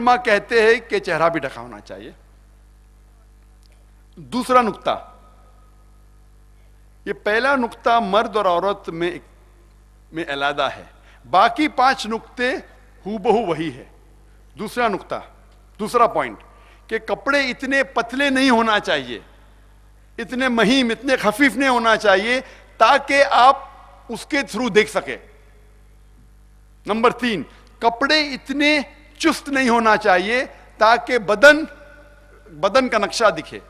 उलमा कहते हैं कि चेहरा भी ढका होना चाहिए। दूसरा नुक्ता, ये पहला नुक्ता मर्द और औरत में अलहदा है, बाकी 5 नुक्ते हूबहू वही है। दूसरा नुक्ता, दूसरा पॉइंट, कि कपड़े इतने पतले नहीं होना चाहिए, इतने महीन, इतने खफीफ नहीं होना चाहिए ताकि आप उसके थ्रू देख सके। नंबर 3, कपड़े इतने चुस्त नहीं होना चाहिए ताकि बदन का नक्शा दिखे।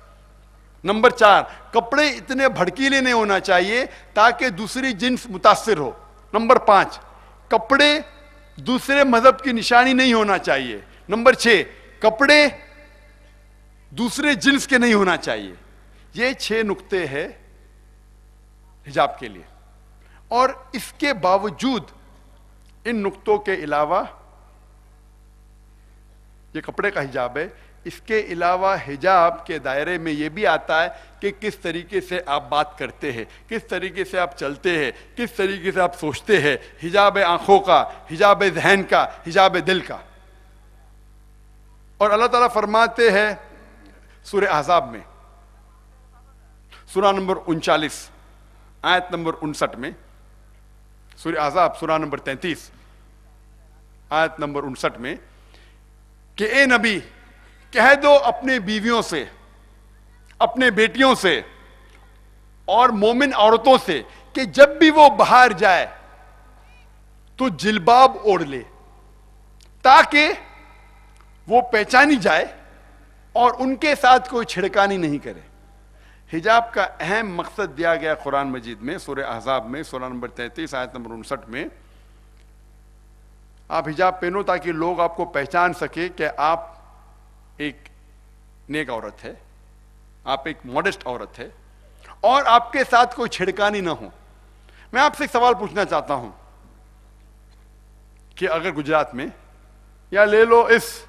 नंबर 4, कपड़े इतने भड़कीले नहीं होना चाहिए ताकि दूसरी जिन्स मुतासिर हो। नंबर 5, कपड़े दूसरे मजहब की निशानी नहीं होना चाहिए। नंबर 6, कपड़े दूसरे जिन्स के नहीं होना चाहिए। ये 6 नुक्ते हैं हिजाब के लिए। और इसके बावजूद इन नुक्तों के अलावा, ये कपड़े का हिजाब है, इसके अलावा हिजाब के दायरे में यह भी आता है कि किस तरीके से आप बात करते हैं, किस तरीके से आप चलते हैं, किस तरीके से आप सोचते हैं। हिजाब है आंखों का, हिजाब है जहन का, हिजाब है दिल का। और अल्लाह ताला फरमाते हैं सूरह अहज़ाब में, सूरा नंबर 39 आयत नंबर 59 में, सूरह अहज़ाब सूरा नंबर 33 आयत नंबर 59 में, कि ए नबी कह दो अपने बीवियों से, अपने बेटियों से और मोमिन औरतों से कि जब भी वो बाहर जाए तो जिल्बाब ओढ़ ले ताकि वो पहचानी जाए और उनके साथ कोई छिड़कानी नहीं करे। हिजाब का अहम मकसद दिया गया कुरान मजीद में, सूरह अहज़ाब में सूरा नंबर 33 आयत नंबर 59 में, आप हिजाब पहनो ताकि लोग आपको पहचान सके कि आप एक नेक औरत है, आप एक मॉडेस्ट औरत है और आपके साथ कोई छिड़कानी ना हो। मैं आपसे एक सवाल पूछना चाहता हूं कि अगर गुजरात में, या ले लो इस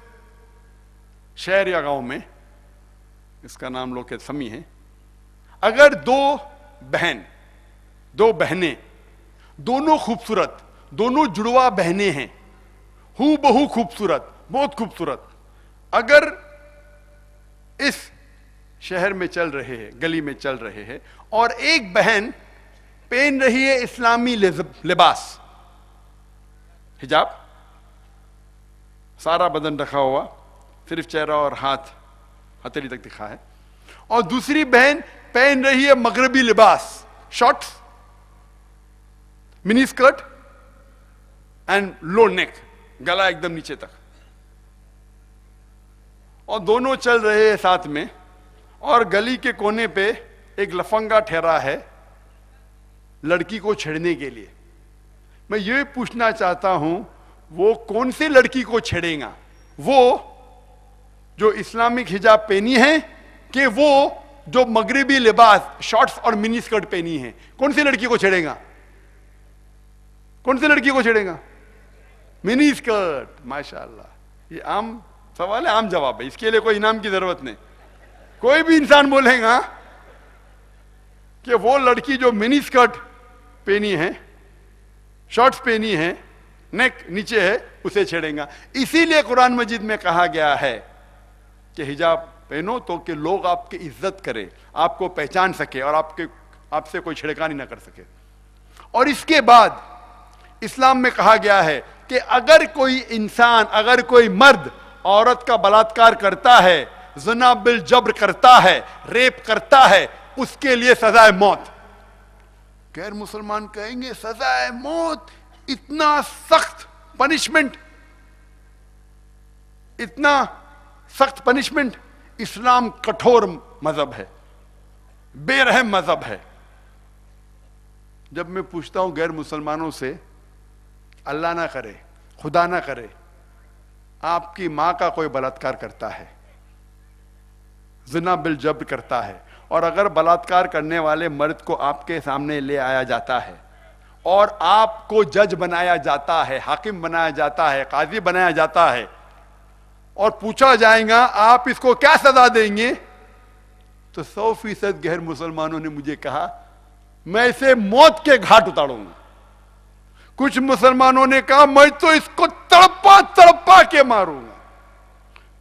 शहर या गांव में, इसका नाम लो के समी है, अगर दो बहनें, दोनों खूबसूरत, दोनों जुड़वा बहनें हैं, हू बहु खूबसूरत, बहुत खूबसूरत, अगर इस शहर में चल रहे हैं, गली में चल रहे हैं, और एक बहन पहन रही है इस्लामी लिबास, हिजाब, सारा बदन ढका हुआ, सिर्फ चेहरा और हाथ हथेली तक दिखा है, और दूसरी बहन पहन रही है मगरबी लिबास, shorts, mini skirt and low neck, गला एकदम नीचे तक, और दोनों चल रहे हैं साथ में, और गली के कोने पे एक लफंगा ठहरा है लड़की को छेड़ने के लिए। मैं ये पूछना चाहता हूं, वो कौन सी लड़की को छेड़ेगा? वो जो इस्लामिक हिजाब पहनी है कि वो जो मगरिबी लिबास, शॉर्ट्स और मिनी स्कर्ट पहनी है? कौन सी लड़की को छेड़ेगा? कौन सी लड़की को छेड़ेगा? Mini skirt. माशाअल्लाह, ये आम सवाल है, आम जवाब है, इसके लिए कोई इनाम की जरूरत नहीं। कोई भी इंसान बोलेगा कि वो लड़की जो मिनी स्कर्ट पहनी है, शॉर्ट्स पहनी है, नेक नीचे है, उसे छेड़ेगा। इसीलिए कुरान मजीद में कहा गया है कि हिजाब पहनो तो कि लोग आपकी इज्जत करें, आपको पहचान सके और आपसे कोई छिड़कानी ना कर सके। और इसके बाद इस्लाम में कहा गया है कि अगर कोई इंसान, अगर कोई मर्द औरत का बलात्कार करता है, ज़िना बिल जब्र करता है, रेप करता है, उसके लिए सजाए मौत। गैर मुसलमान कहेंगे सजाए मौत, इतना सख्त पनिशमेंट, इतना सख्त पनिशमेंट। इस्लाम कठोर मजहब है, बेरहम मजहब है। जब मैं पूछता हूं गैर मुसलमानों से, अल्लाह ना करे, खुदा ना करे, आपकी मां का कोई बलात्कार करता है, ज़िना बिल जब्र करता है, और अगर बलात्कार करने वाले मर्द को आपके सामने ले आया जाता है और आपको जज बनाया जाता है, हाकिम बनाया जाता है, काजी बनाया जाता है, और पूछा जाएगा आप इसको क्या सजा देंगे, तो 100% गैर मुसलमानों ने मुझे कहा मैं इसे मौत के घाट उतारूंगा। कुछ मुसलमानों ने कहा मैं तो इसको तड़पा तड़पा के मारूंगा।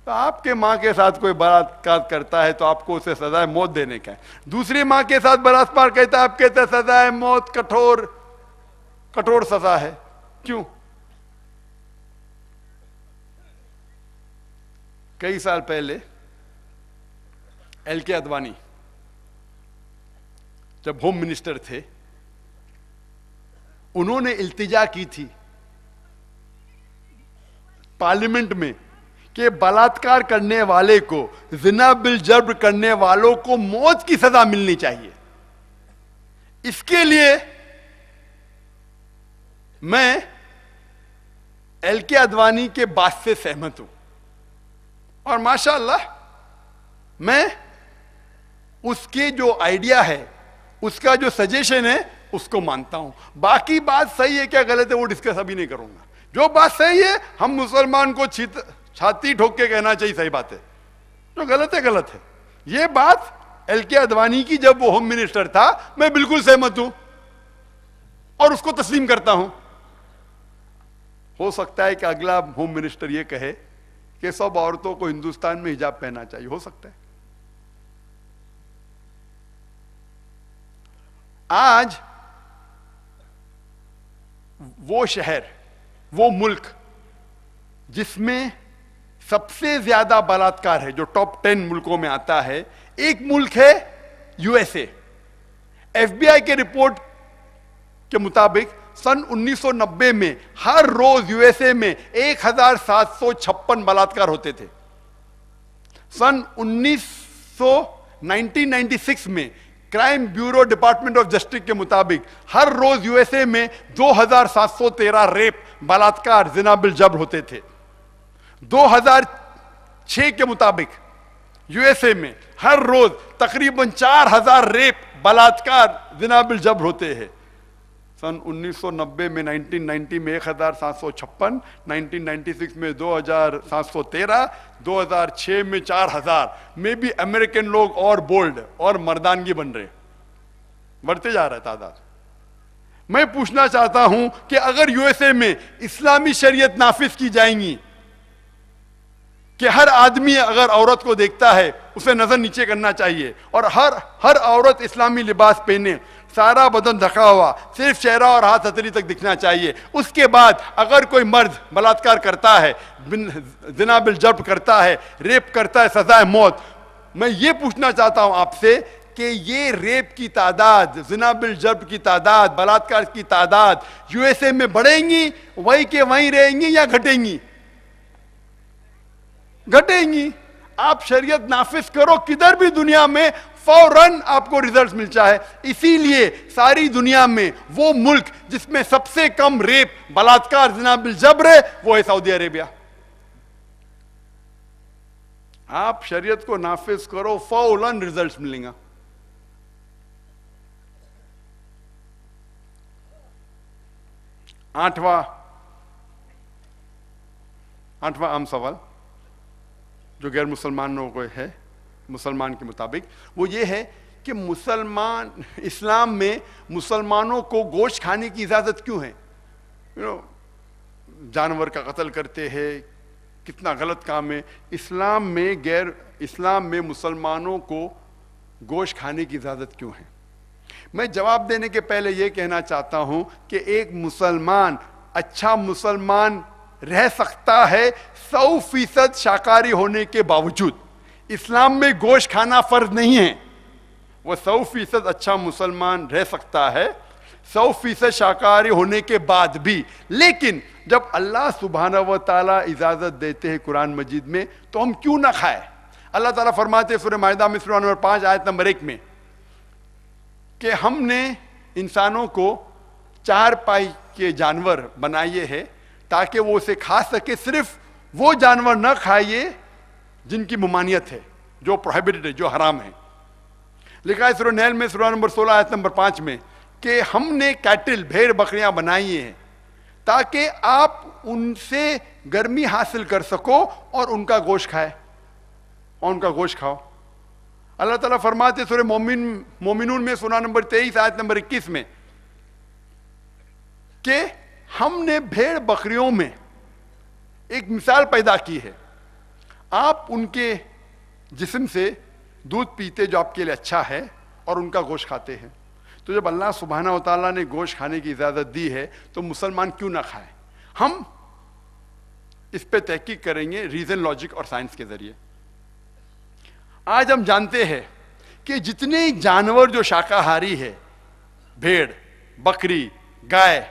तो आपके माँ के साथ कोई बलात्कार करता है तो आपको उसे सजाए मौत देने का है, दूसरी माँ के साथ बलात्कार करता है आप कहते हैं सजाए मौत, कठोर कठोर सजा है। क्यों? कई साल पहले एल.के. आडवाणी जब होम मिनिस्टर थे, उन्होंने इल्तिजा की थी पार्लियामेंट में कि बलात्कार करने वाले को, जिना बिल जब्र करने वालों को मौत की सजा मिलनी चाहिए। इसके लिए मैं एल.के. आडवाणी के बात से सहमत हूं और माशाअल्लाह मैं उसके जो आइडिया है, उसका जो सजेशन है, उसको मानता हूं। बाकी बात सही है क्या गलत है वो डिस्कस अभी नहीं करूंगा। जो बात सही है, हम मुसलमान को छाती ठोक के कहना चाहिए सही बात है, जो गलत है गलत है। ये बात एल.के. आडवाणी की जब वो होम मिनिस्टर था, मैं बिल्कुल सहमत हूं और उसको तस्लीम करता हूं। हो सकता है कि अगला होम मिनिस्टर ये कहे कि सब औरतों को हिंदुस्तान में हिजाब पहनना चाहिए, हो सकता है। आज वो शहर, वो मुल्क जिसमें सबसे ज्यादा बलात्कार है, जो टॉप 10 मुल्कों में आता है, एक मुल्क है यूएसए। एफबीआई के रिपोर्ट के मुताबिक सन 1990 में हर रोज यूएसए में 1756 बलात्कार होते थे। सन 1996 में crime bureau department of justice के मुताबिक हर रोज यूएसए में 2713 रेप, बलात्कार, जिना बिल जब्र होते थे। 2006 के मुताबिक यूएसए में हर रोज तकरीबन 4000 रेप, बलात्कार, जिना बिल जब्र होते हैं। सन 1990 में 1990 में 1756, 1996 में 2713, 2006 में 4000 में भी अमेरिकन लोग और बोल्ड और मर्दानगी बन रहे, बढ़ते जा रहा है तादाद। मैं पूछना चाहता हूं कि अगर यूएसए में इस्लामी शरीयत नाफिज की जाएंगी कि हर आदमी अगर औरत को देखता है उसे नजर नीचे करना चाहिए और हर औरत इस्लामी लिबास पहने, सारा बदन ढका हुआ, सिर्फ चेहरा और हाथ हथेली तक दिखना चाहिए, उसके बाद अगर कोई मर्द बलात्कार करता है, जिना बिल जब्र करता है, रेप करता है, सजा है मौत। मैं ये पूछना चाहता हूं आपसे कि ये रेप की तादाद, जिना बिल जब्र की तादाद, बलात्कार की तादाद यूएसए में बढ़ेंगी, वही के वहीं रहेंगी या घटेंगी? घटेंगी। आप शरीयत नाफिज करो किधर भी दुनिया में, फौरन आपको रिजल्ट मिलता है। इसीलिए सारी दुनिया में वो मुल्क जिसमें सबसे कम रेप, बलात्कार, जिना बिल जब्र है, वो है सऊदी अरेबिया। आप शरीयत को नाफिज करो, फौरन रिजल्ट मिलेगा। आठवां आम सवाल जो गैर मुसलमानों को है, मुसलमान के मुताबिक, वो ये है कि मुसलमान, इस्लाम में मुसलमानों को गोश्त खाने की इजाजत क्यों है? जानवर का कत्ल करते हैं, कितना गलत काम है। इस्लाम में मुसलमानों को गोश्त खाने की इजाजत क्यों है? मैं जवाब देने के पहले यह कहना चाहता हूं कि एक मुसलमान अच्छा मुसलमान रह सकता है 100% शाकाहारी होने के बावजूद। इस्लाम में गोश्त खाना फर्ज नहीं है। वह 100% अच्छा मुसलमान रह सकता है 100% शाकाहारी होने के बाद भी। लेकिन जब अल्लाह सुब्हानहू व तआला इजाजत देते हैं कुरान मजीद में, तो हम क्यों ना खाएं? अल्लाह ताला फरमाते हैं सूरह माइदा में सूरह नंबर 5 आयत नंबर 1 में कि हमने इंसानों को 4 पाई के जानवर बनाए हैं ताकि वो उसे खा सके। सिर्फ वो जानवर न खाइए जिनकी ममानियत है, जो प्रोहिबिटेड है, जो हराम है। लिखा है सूरह नहल में सूरह नंबर 16 आयत नंबर 5 में कि हमने कैटिल, भेड़ बकरियां बनाई हैं ताकि आप उनसे गर्मी हासिल कर सको और उनका गोश्त खाए और उनका गोश्त खाओ। अल्लाह ताला फरमाते सूरह मोमिनून में सूरह नंबर 23 आयत नंबर 21 में कि हमने भेड़ बकरियों में एक मिसाल पैदा की है। आप उनके जिस्म से दूध पीते जो आपके लिए अच्छा है और उनका गोश्त खाते हैं। तो जब अल्लाह सुब्हानहू व तआला ने गोश्त खाने की इजाज़त दी है तो मुसलमान क्यों ना खाएं? हम इस पे तहकीक करेंगे रीजन, लॉजिक और साइंस के जरिए। आज हम जानते हैं कि जितने जानवर जो शाकाहारी है, भेड़, बकरी, गाय,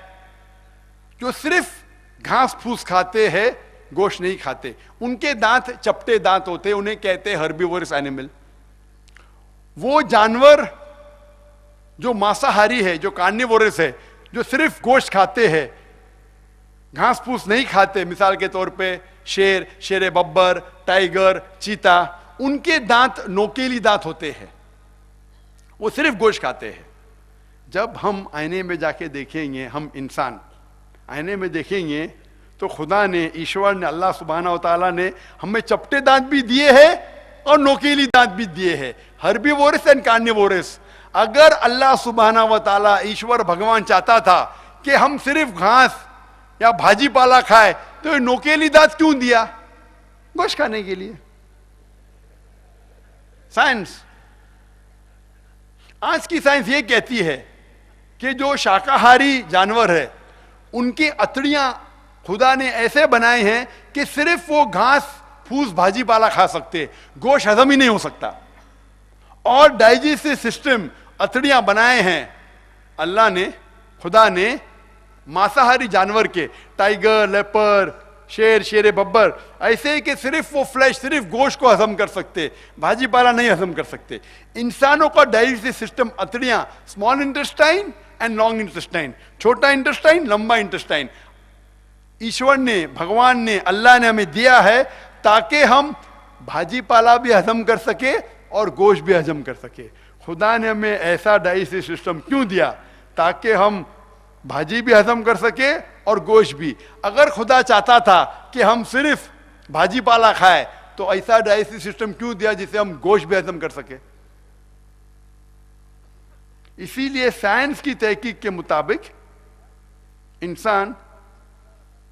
जो सिर्फ घास फूस खाते हैं, गोश्त नहीं खाते, उनके दांत चपटे दांत होते हैं, उन्हें कहते हैं हर्बीवोरस एनिमल। वो जानवर जो मांसाहारी है, जो कार्निवोरस है, जो सिर्फ गोश्त खाते हैं, घास फूस नहीं खाते, मिसाल के तौर पे शेर, शेर बब्बर, टाइगर, चीता, उनके दांत नोकेली दांत होते हैं, वो सिर्फ गोश्त खाते हैं। जब हम आईने में जाके देखेंगे, हम इंसान आईने में देखेंगे तो खुदा ने, ईश्वर ने, अल्लाह सुब्हानहू व तआला ने हमें चपटे दांत भी दिए हैं और नोकेली दांत भी दिए हैं, हर्बीवोरस एंड कार्निवोरस। अगर अल्लाह सुब्हानहू व तआला, ईश्वर भगवान चाहता था कि हम सिर्फ घास या भाजी पाला खाए, तो ये नोकेली दांत क्यों दिया? गोश्त खाने के लिए। साइंस, आज की साइंस ये कहती है कि जो शाकाहारी जानवर है, उनकी अतड़ियां खुदा ने ऐसे बनाए हैं कि सिर्फ वो घास फूस भाजी पाला खा सकते, गोश्त हजम ही नहीं हो सकता। और डाइजेस्टिव सिस्टम अतड़ियां बनाए हैं अल्लाह ने, खुदा ने, मांसाहारी जानवर के, टाइगर, लेपर, शेर, शेर बब्बर, ऐसे ही कि सिर्फ वो फ्लैश, सिर्फ गोश्त को हजम कर सकते, भाजी पाला नहीं हजम कर सकते। इंसानों का डाइजेस्टिव सिस्टम अतड़ियां, small intestine and long intestine, छोटा इंटेस्टाइन, लंबा इंटेस्टाइन, ईश्वर ने, भगवान ने, अल्लाह ने हमें दिया है ताकि हम भाजी पाला भी हजम कर सके और गोश्त भी हजम कर सके। खुदा ने हमें ऐसा डाइजेस्टिव सिस्टम क्यों दिया? ताकि हम भाजी भी हजम कर सके और गोश्त भी। अगर खुदा चाहता था कि हम सिर्फ भाजी पाला खाए, तो ऐसा डाइजेस्टिव सिस्टम क्यों दिया जिससे हम गोश्त भी हजम कर सके? इसीलिए साइंस की तहकीक के मुताबिक इंसान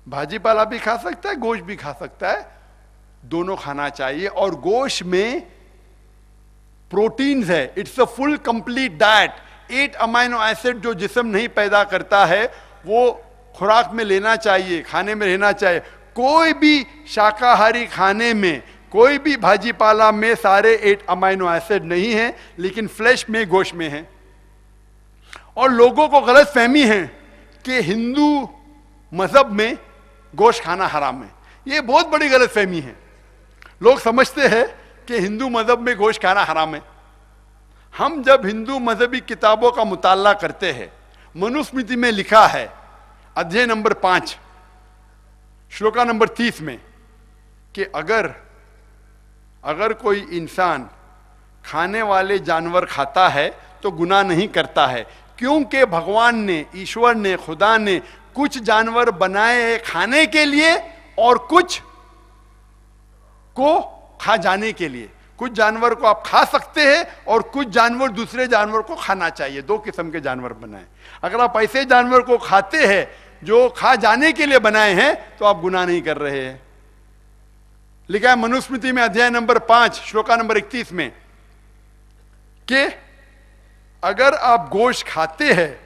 भाजी पाला भी खा सकता है, गोश्त भी खा सकता है, दोनों खाना चाहिए। और गोश्त में प्रोटीन्स है, it's a full complete diet. 8 amino acid जो जिस्म नहीं पैदा करता है, वो खुराक में लेना चाहिए, खाने में रहना चाहिए। कोई भी शाकाहारी खाने में, कोई भी भाजी पाला में सारे 8 अमाइनो एसिड नहीं है, लेकिन फ्लैश में, गोश्त में है। और लोगों को गलत फहमी है कि हिंदू मजहब में गोश्त खाना हराम है। ये बहुत बड़ी गलत फहमी है। लोग समझते हैं कि हिंदू मजहब में गोश्त खाना हराम है। हम जब हिंदू मजहबी किताबों का मुताला करते हैं, मनुस्मृति में लिखा है, अध्याय नंबर 5, श्लोका नंबर 30 में, कि अगर कोई इंसान खाने वाले जानवर खाता है तो गुनाह नहीं करता है, क्योंकि भगवान ने, ईश्वर ने, खुदा ने कुछ जानवर बनाए हैं खाने के लिए और कुछ को खा जाने के लिए। कुछ जानवर को आप खा सकते हैं और कुछ जानवर दूसरे जानवर को खाना चाहिए। 2 किस्म के जानवर बनाए। अगर आप ऐसे जानवर को खाते हैं जो खा जाने के लिए बनाए हैं, तो आप गुनाह नहीं कर रहे हैं। लिखा है मनुस्मृति में अध्याय नंबर 5 श्लोका नंबर 31 में कि अगर आप गोश्त खाते हैं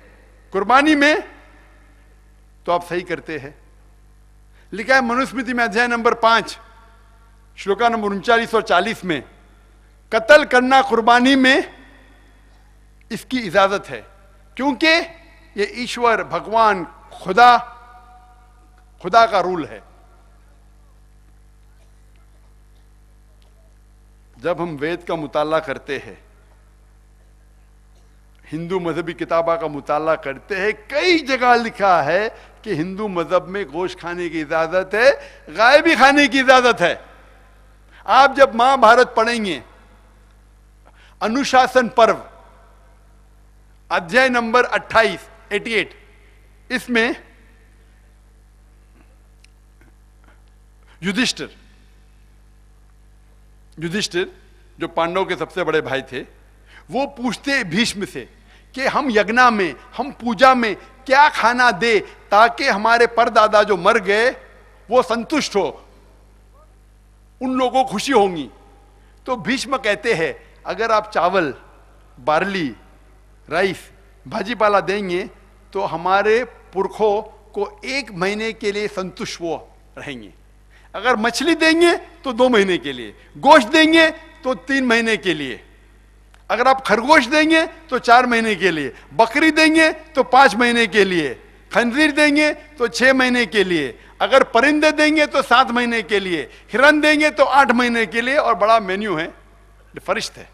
कुर्बानी में तो आप सही करते हैं। लिखा है मनुस्मृति में अध्याय नंबर 5 श्लोका नंबर 39 और 40 में, कत्ल करना कुर्बानी में इसकी इजाजत है, क्योंकि ये ईश्वर, भगवान, खुदा का रूल है। जब हम वेद का मुताला करते हैं, हिंदू मजहबी किताबा का मुताला करते हैं, कई जगह लिखा है कि हिंदू मजहब में गोश्त खाने की इजाजत है, गाय भी खाने की इजाजत है। आप जब महाभारत पढ़ेंगे, अनुशासन पर्व अध्याय नंबर 28, 88, इसमें युधिष्ठिर जो पांडवों के सबसे बड़े भाई थे, वो पूछते भीष्म से कि हम यज्ञ में, हम पूजा में क्या खाना दे ताकि हमारे परदादा जो मर गए वो संतुष्ट हो। उन लोगों को खुशी होंगी। तो भीष्म कहते हैं अगर आप चावल, बार्ली, राइस, भाजीपाला देंगे तो हमारे पुरखों को 1 महीने के लिए संतुष्ट वो रहेंगे। अगर मछली देंगे तो 2 महीने के लिए, गोश्त देंगे तो 3 महीने के लिए, अगर आप खरगोश देंगे तो 4 महीने के लिए, बकरी देंगे तो 5 महीने के लिए, खंजीर देंगे तो 6 महीने के लिए, अगर परिंदे देंगे तो 7 महीने के लिए, हिरन देंगे तो 8 महीने के लिए, और बड़ा मेन्यू है, फरिश्त है।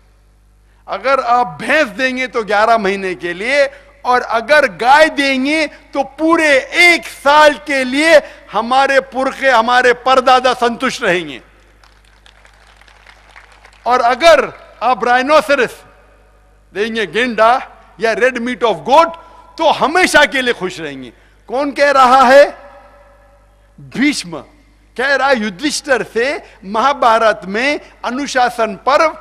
अगर आप भैंस देंगे तो 11 महीने के लिए, और अगर गाय देंगे तो पूरे 1 साल के लिए हमारे पुरखे, हमारे परदादा संतुष्ट रहेंगे। और अगर आप राइनोसेरस देंगे, गेंडा या रेड मीट ऑफ गोट, तो हमेशा के लिए खुश रहेंगे। कौन कह रहा है? भीष्म कह रहा है युधिष्ठिर से, महाभारत में अनुशासन पर्व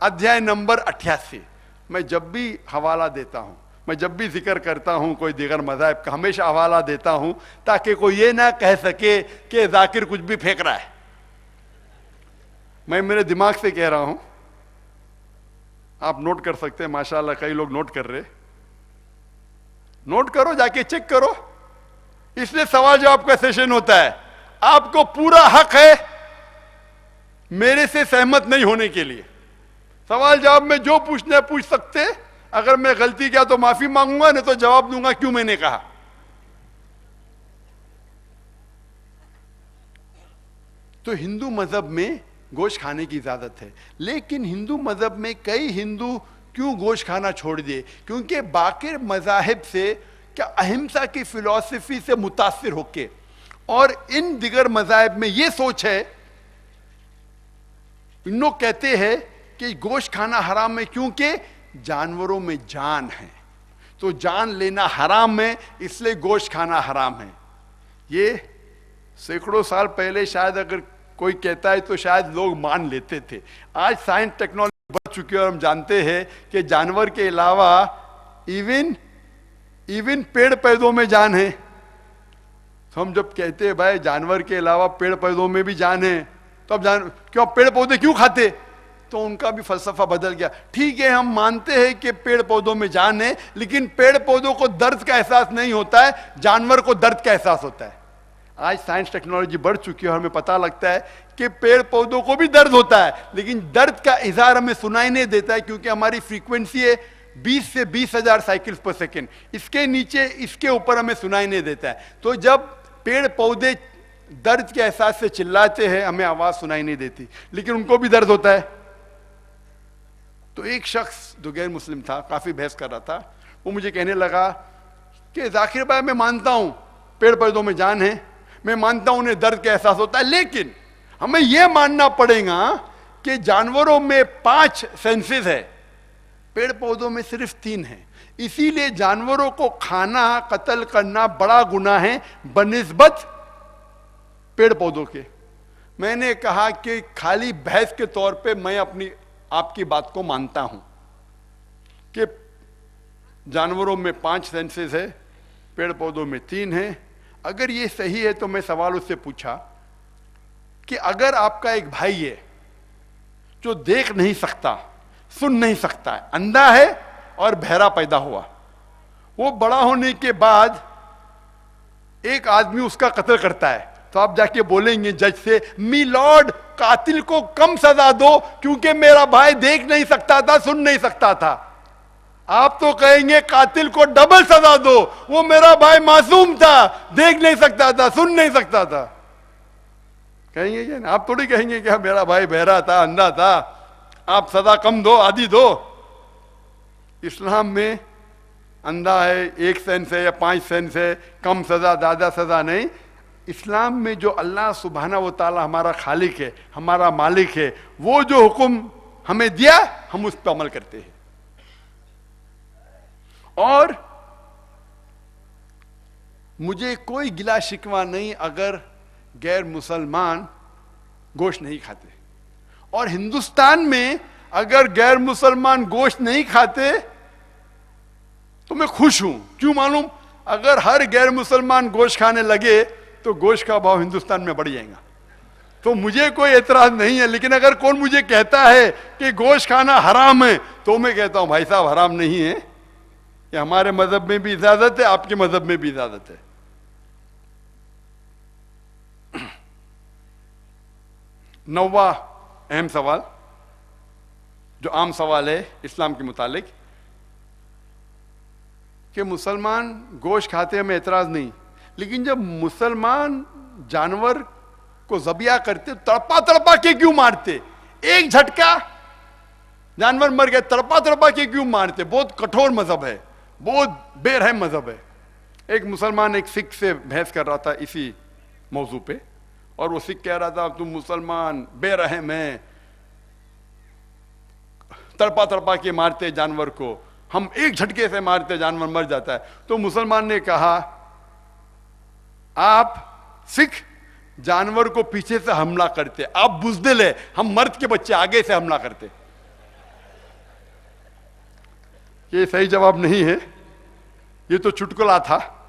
अध्याय नंबर 88। मैं जब भी हवाला देता हूं, मैं जब भी जिक्र करता हूं कोई दीगर मज़ाहिब का, हमेशा हवाला देता हूं ताकि कोई ये ना कह सके कि जाकिर कुछ भी फेंक रहा है। मैं मेरे दिमाग से कह रहा हूं, आप नोट कर सकते हैं, माशाल्लाह कई लोग नोट कर रहे। नोट करो, जाके चेक करो, इसलिए सवाल जवाब का सेशन होता है। आपको पूरा हक है मेरे से सहमत नहीं होने के लिए। सवाल जवाब में जो पूछना है पूछ सकते। अगर मैं गलती किया तो माफी मांगूंगा, नहीं तो जवाब दूंगा क्यों मैंने कहा। तो हिंदू मजहब में गोश्त खाने की इजाजत है, लेकिन हिंदू मजहब में कई हिंदू क्यों गोश्त खाना छोड़ दिए? क्योंकि बाकी मजाहिब से क्या अहिंसा की फिलॉसफी से मुतासिर होके, और इन दिगर मजाहिब में यह सोच है, इन लोग कहते हैं कि गोश्त खाना हराम है क्योंकि जानवरों में जान है, तो जान लेना हराम है, इसलिए गोश्त खाना हराम है। ये सैकड़ों साल पहले शायद अगर कोई कहता है तो शायद लोग मान लेते थे। आज साइंस टेक्नोलॉजी बढ़ चुकी है और हम जानते हैं कि जानवर के अलावा इवन पेड़ पौधों में जान है। तो हम जब कहते हैं भाई जानवर के अलावा पेड़ पौधों में भी जान है, तो अब क्यों पेड़ पौधे क्यों खाते? तो उनका भी फलसफा बदल गया। ठीक है, हम मानते हैं कि पेड़ पौधों में जान है, लेकिन पेड़ पौधों को दर्द का एहसास नहीं होता है, जानवर को दर्द का एहसास होता है। आज साइंस टेक्नोलॉजी बढ़ चुकी है और हमें पता लगता है कि पेड़ पौधों को भी दर्द होता है, लेकिन दर्द का इजहार हमें सुनाई नहीं देता है, क्योंकि हमारी फ्रीक्वेंसी है 20 से 20,000 साइकिल्स पर सेकेंड। इसके नीचे, इसके ऊपर हमें सुनाई नहीं देता है। तो जब पेड़ पौधे दर्द के एहसास से चिल्लाते हैं, हमें आवाज सुनाई नहीं देती, लेकिन उनको भी दर्द होता है। तो एक शख्स जो गैर मुस्लिम था, काफी बहस कर रहा था, वो मुझे कहने लगा कि जाकिर भाई मैं मानता हूं पेड़ पौधों में जान है, मैं मानता हूं उन्हें दर्द का एहसास होता है, लेकिन हमें यह मानना पड़ेगा कि जानवरों में 5 सेंसेस है, पेड़ पौधों में सिर्फ 3 है। इसीलिए जानवरों को खाना, कत्ल करना बड़ा गुनाह है बनिस्बत पेड़ पौधों के। मैंने कहा कि खाली बहस के तौर पे मैं आपकी बात को मानता हूं कि जानवरों में 5 सेंसेस है, पेड़ पौधों में 3 है। अगर ये सही है तो मैं सवाल उससे पूछा कि अगर आपका एक भाई है जो देख नहीं सकता, सुन नहीं सकता है, अंधा है और बहरा पैदा हुआ, वो बड़ा होने के बाद एक आदमी उसका कत्ल करता है, तो आप जाके बोलेंगे जज से, मी लॉर्ड कातिल को कम सजा दो क्योंकि मेरा भाई देख नहीं सकता था, सुन नहीं सकता था। आप तो कहेंगे कातिल को डबल सजा दो, वो मेरा भाई मासूम था, देख नहीं सकता था, सुन नहीं सकता था। कहेंगे क्या? आप थोड़ी कहेंगे क्या मेरा भाई बहरा था, अंधा था, आप सजा कम दो, आधी दो। इस्लाम में अंधा है 1 सेंस है या 5 सेंस है, कम सजा ज्यादा सजा नहीं। इस्लाम में जो अल्लाह सुब्हाना व तआला हमारा खालिक है, हमारा मालिक है, वो जो हुक्म हमें दिया हम उस पर अमल करते हैं। और मुझे कोई गिला शिकवा नहीं अगर गैर मुसलमान गोश्त नहीं खाते, और हिंदुस्तान में अगर गैर मुसलमान गोश्त नहीं खाते तो मैं खुश हूं। क्यों मालूम? अगर हर गैर मुसलमान गोश्त खाने लगे तो गोश्त का भाव हिंदुस्तान में बढ़ जाएगा। तो मुझे कोई एतराज नहीं है। लेकिन अगर कौन मुझे कहता है कि गोश्त खाना हराम है, तो मैं कहता हूं भाई साहब हराम नहीं है, ये हमारे मजहब में भी इजाजत है, आपके मजहब में भी इजाजत है। नौवा अहम सवाल, जो आम सवाल है इस्लाम के मुतालिक, कि मुसलमान गोश्त खाते हैं, हमें एतराज नहीं, लेकिन जब मुसलमान जानवर को ज़बिया करते तड़पा तड़पा के क्यों मारते? एक झटका जानवर मर गया, तड़पा तड़पा के क्यों मारते? बहुत कठोर मजहब है, बहुत बेरहम मजहब है। एक मुसलमान एक सिख से बहस कर रहा था इसी मौजू पे, और वो सिख कह रहा था तुम मुसलमान बेरहम है, तड़पा तड़पा के मारते जानवर को, हम एक झटके से मारते जानवर मर जाता है। तो मुसलमान ने कहा आप सिख जानवर को पीछे से हमला करते, आप बुज़दिल है, हम मर्द के बच्चे आगे से हमला करते। ये सही जवाब नहीं है, ये तो चुटकुला था।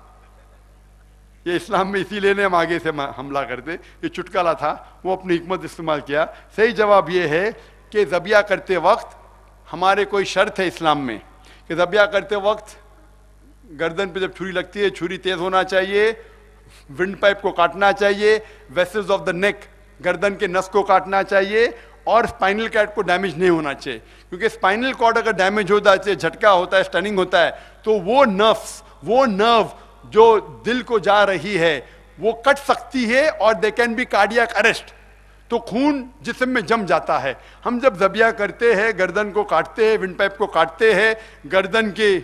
ये इस्लाम में इसीलिए नहीं हम आगे से हमला करते, ये चुटकुला था, वो अपनी हिकमत इस्तेमाल किया। सही जवाब ये है कि ज़बिया करते वक्त हमारे कोई शर्त है इस्लाम में कि ज़बिया करते वक्त गर्दन पे जब छुरी लगती है, छुरी तेज होना चाहिए, विंड पाइप को काटना चाहिए, वेसल्स ऑफ द नेक गर्दन के नस को काटना चाहिए, और स्पाइनल कॉर्ड को डैमेज नहीं होना चाहिए, क्योंकि स्पाइनल कॉर्ड अगर डैमेज होता है, झटका होता है, स्टनिंग होता है, तो वो नर्व जो दिल को जा रही है वो कट सकती है, और they can be cardiac arrest, तो खून जिस्म में जम जाता है। हम जब ज़बिया करते हैं, गर्दन को काटते हैं, विंड पाइप को काटते हैं, गर्दन के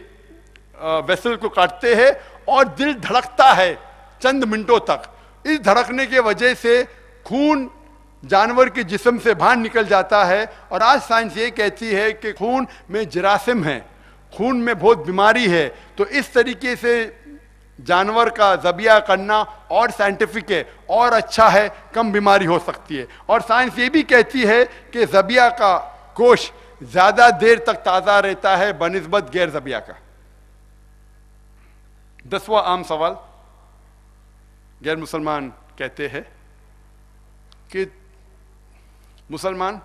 वेसल को काटते हैं, और दिल धड़कता है चंद मिनटों तक। इस धड़कने के वजह से खून जानवर के जिस्म से बाहर निकल जाता है, और आज साइंस ये कहती है कि खून में जरासीम है, खून में बहुत बीमारी है। तो इस तरीके से जानवर का ज़बिया करना और साइंटिफिक है और अच्छा है, कम बीमारी हो सकती है। और साइंस ये भी कहती है कि ज़बिया का गोश्त ज्यादा देर तक ताज़ा रहता है बनिस्बत गैर ज़बिया का। 10वां आम सवाल, गैर मुसलमान कहते हैं कि मुसलमान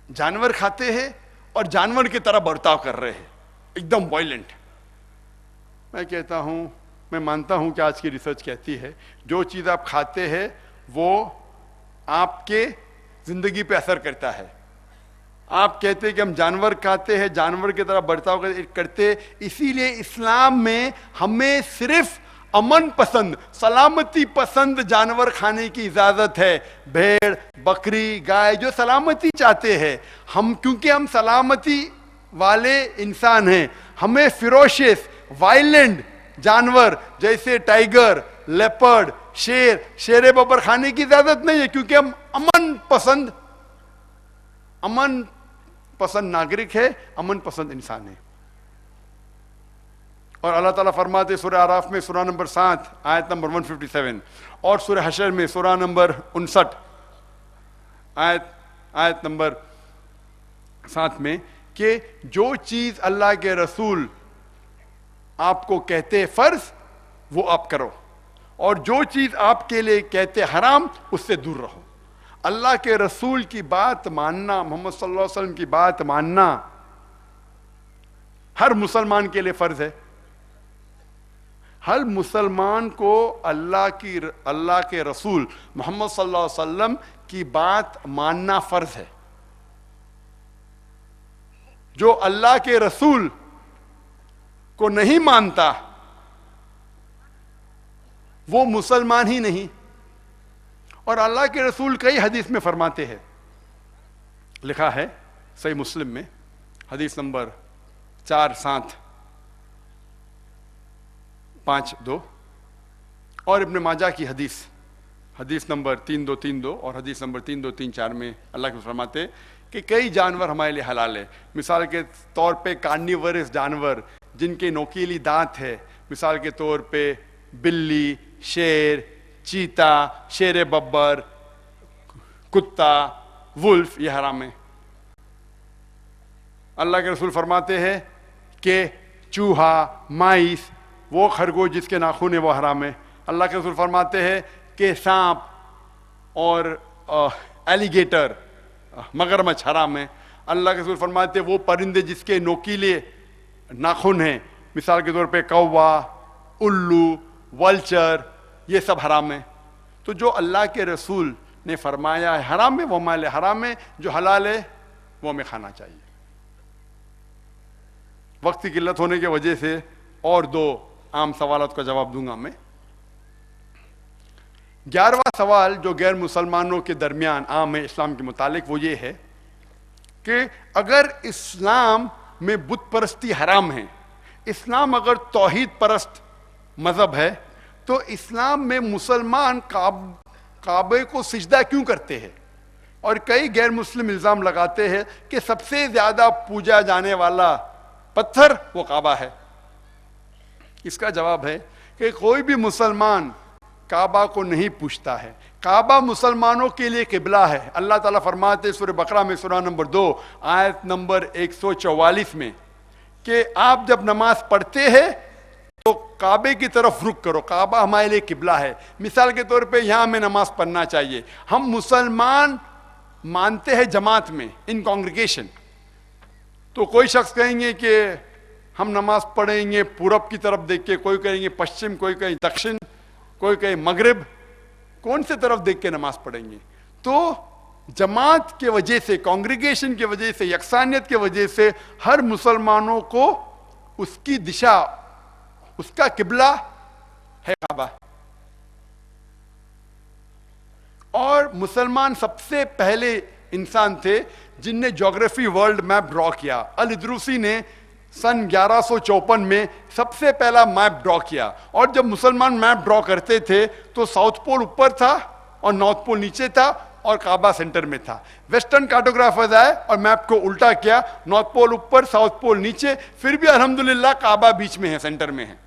जानवर खाते हैं और जानवर की तरह बर्ताव कर रहे हैं, एकदम वायलेंट। मैं कहता हूं, मैं मानता हूं कि आज की रिसर्च कहती है जो चीज़ आप खाते हैं वो आपके जिंदगी पे असर करता है। आप कहते हैं कि हम जानवर खाते हैं, जानवर की तरह बर्ताव करते, इसीलिए इस्लाम में हमें सिर्फ अमन पसंद, सलामती पसंद जानवर खाने की इजाजत है। भेड़, बकरी, गाय जो सलामती चाहते हैं, हम क्योंकि हम सलामती वाले इंसान हैं, हमें फिरोशियस वायलेंट जानवर जैसे टाइगर, लेपर्ड, शेर, शेरे बबर खाने की इजाजत नहीं है, क्योंकि हम अमन पसंद नागरिक है, अमन पसंद इंसान है। और अल्लाह ताला फरमाते सूरह आराफ में सूरह नंबर 7 आयत नंबर 157 और सूरह हशर में सूरह नंबर 59 आयत नंबर 7 में कि जो चीज अल्लाह के रसूल आपको कहते फर्ज वो आप करो, और जो चीज आपके लिए कहते हराम उससे दूर रहो। अल्लाह के रसूल की बात मानना, मोहम्मद सल्लल्लाहु अलैहि वसल्लम की बात मानना हर मुसलमान के लिए फर्ज है। हर मुसलमान को अल्लाह के रसूल मोहम्मद सल्लल्लाहु अलैहि वसल्लम की बात मानना फर्ज है। जो अल्लाह के रसूल को नहीं मानता वो मुसलमान ही नहीं। और अल्लाह के रसूल कई हदीस में फरमाते हैं, लिखा है सही मुस्लिम में हदीस नंबर 4752 और इब्न माजा की हदीस नंबर 3232 और हदीस नंबर 3234 में अल्लाह के फरमाते कि कई जानवर हमारे लिए हलाल है। मिसाल के तौर पे कार्निवरस जानवर जिनके नोकीली दांत है, मिसाल के तौर पे बिल्ली, शेर, चीता, शेर बब्बर, कुत्ता, वुल्फ, ये हराम है। अल्लाह के रसूल फरमाते हैं कि चूहा, माइस, वो खरगोश जिसके नाखून है वो हराम है। अल्लाह के रसूल फरमाते हैं कि सांप और एलिगेटर, मगरमच्छ हराम है। अल्लाह के रसूल फरमाते वो परिंदे जिसके नोकीले नाखून हैं, मिसाल के तौर पे कौवा, उल्लू, वल्चर, ये सब हराम है। तो जो अल्लाह के रसूल ने फरमाया है हराम है वो हमारे हराम है, जो हलाल है वो हमें खाना चाहिए। वक्त की किल्लत होने की वजह से और दो आम सवालों का जवाब दूंगा मैं। 11वां सवाल जो गैर मुसलमानों के दरमियान आम है इस्लाम के मुतालिक, वो ये है कि अगर इस्लाम में बुत परस्ती हराम है, इस्लाम अगर तौहीद परस्त मजहब है, तो इस्लाम में मुसलमान काबे को सिजदा क्यों करते हैं? और कई गैर मुस्लिम इल्जाम लगाते हैं कि सबसे ज्यादा पूजा जाने वाला पत्थर वो काबा है। इसका जवाब है कि कोई भी मुसलमान काबा को नहीं पूछता है। काबा मुसलमानों के लिए किबला है। अल्लाह ताला फरमाते सूरह बकरा में सूरह नंबर 2 आयत नंबर 144 में कि आप जब नमाज पढ़ते हैं तो काबे की तरफ रुख करो, काबा हमारे लिए किबला है। मिसाल के तौर पे यहां हमें नमाज पढ़ना चाहिए। हम मुसलमान मानते हैं जमात में, इन कांग्रेगेशन। तो कोई शख्स कहेंगे कि हम नमाज पढ़ेंगे पूरब की तरफ देख के, कोई कहेंगे पश्चिम, कोई कहे दक्षिण, कोई कहे मगरिब, कौन से तरफ देख के नमाज पढ़ेंगे? तो जमात के वजह से, कांग्रेगेशन की वजह से, यकसानियत की वजह से हर मुसलमानों को उसकी दिशा, उसका किबला है काबा। और मुसलमान सबसे पहले इंसान थे जिनने ज्योग्राफी वर्ल्ड मैप ड्रॉ किया। अल इदरूसी ने सन 1154 में सबसे पहला मैप ड्रॉ किया। और जब मुसलमान मैप ड्रॉ करते थे तो साउथ पोल ऊपर था और नॉर्थ पोल नीचे था और काबा सेंटर में था। वेस्टर्न कार्टोग्राफर्स आए और मैप को उल्टा किया, नॉर्थ पोल ऊपर, साउथ पोल नीचे, फिर भी अल्हम्दुलिल्लाह काबा बीच में है, सेंटर में है।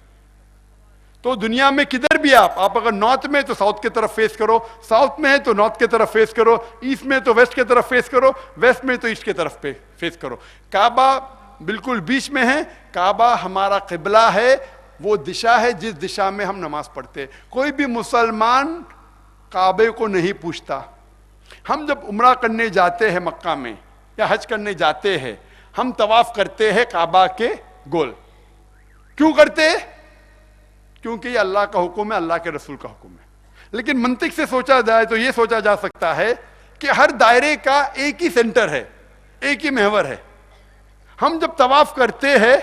तो दुनिया में किधर भी आप अगर नॉर्थ में तो साउथ की तरफ फेस करो, साउथ में है तो नॉर्थ की तरफ फेस करो, ईस्ट में तो वेस्ट की तरफ फेस करो, वेस्ट में तो ईस्ट की तरफ फेस करो। काबा बिल्कुल बीच में है। काबा हमारा किबला है, वो दिशा है जिस दिशा में हम नमाज पढ़ते हैं। कोई भी मुसलमान काबे को नहीं पूछता। हम जब उम्रा करने जाते हैं मक्का में या हज करने जाते हैं, हम तवाफ करते हैं काबा के गोल। क्यों करते हैं? क्योंकि ये अल्लाह का हुक्म है, अल्लाह के रसूल का हुक्म है। लेकिन मंतिक से सोचा जाए तो यह सोचा जा सकता है कि हर दायरे का एक ही सेंटर है, एक ही महवर है। हम जब तवाफ करते हैं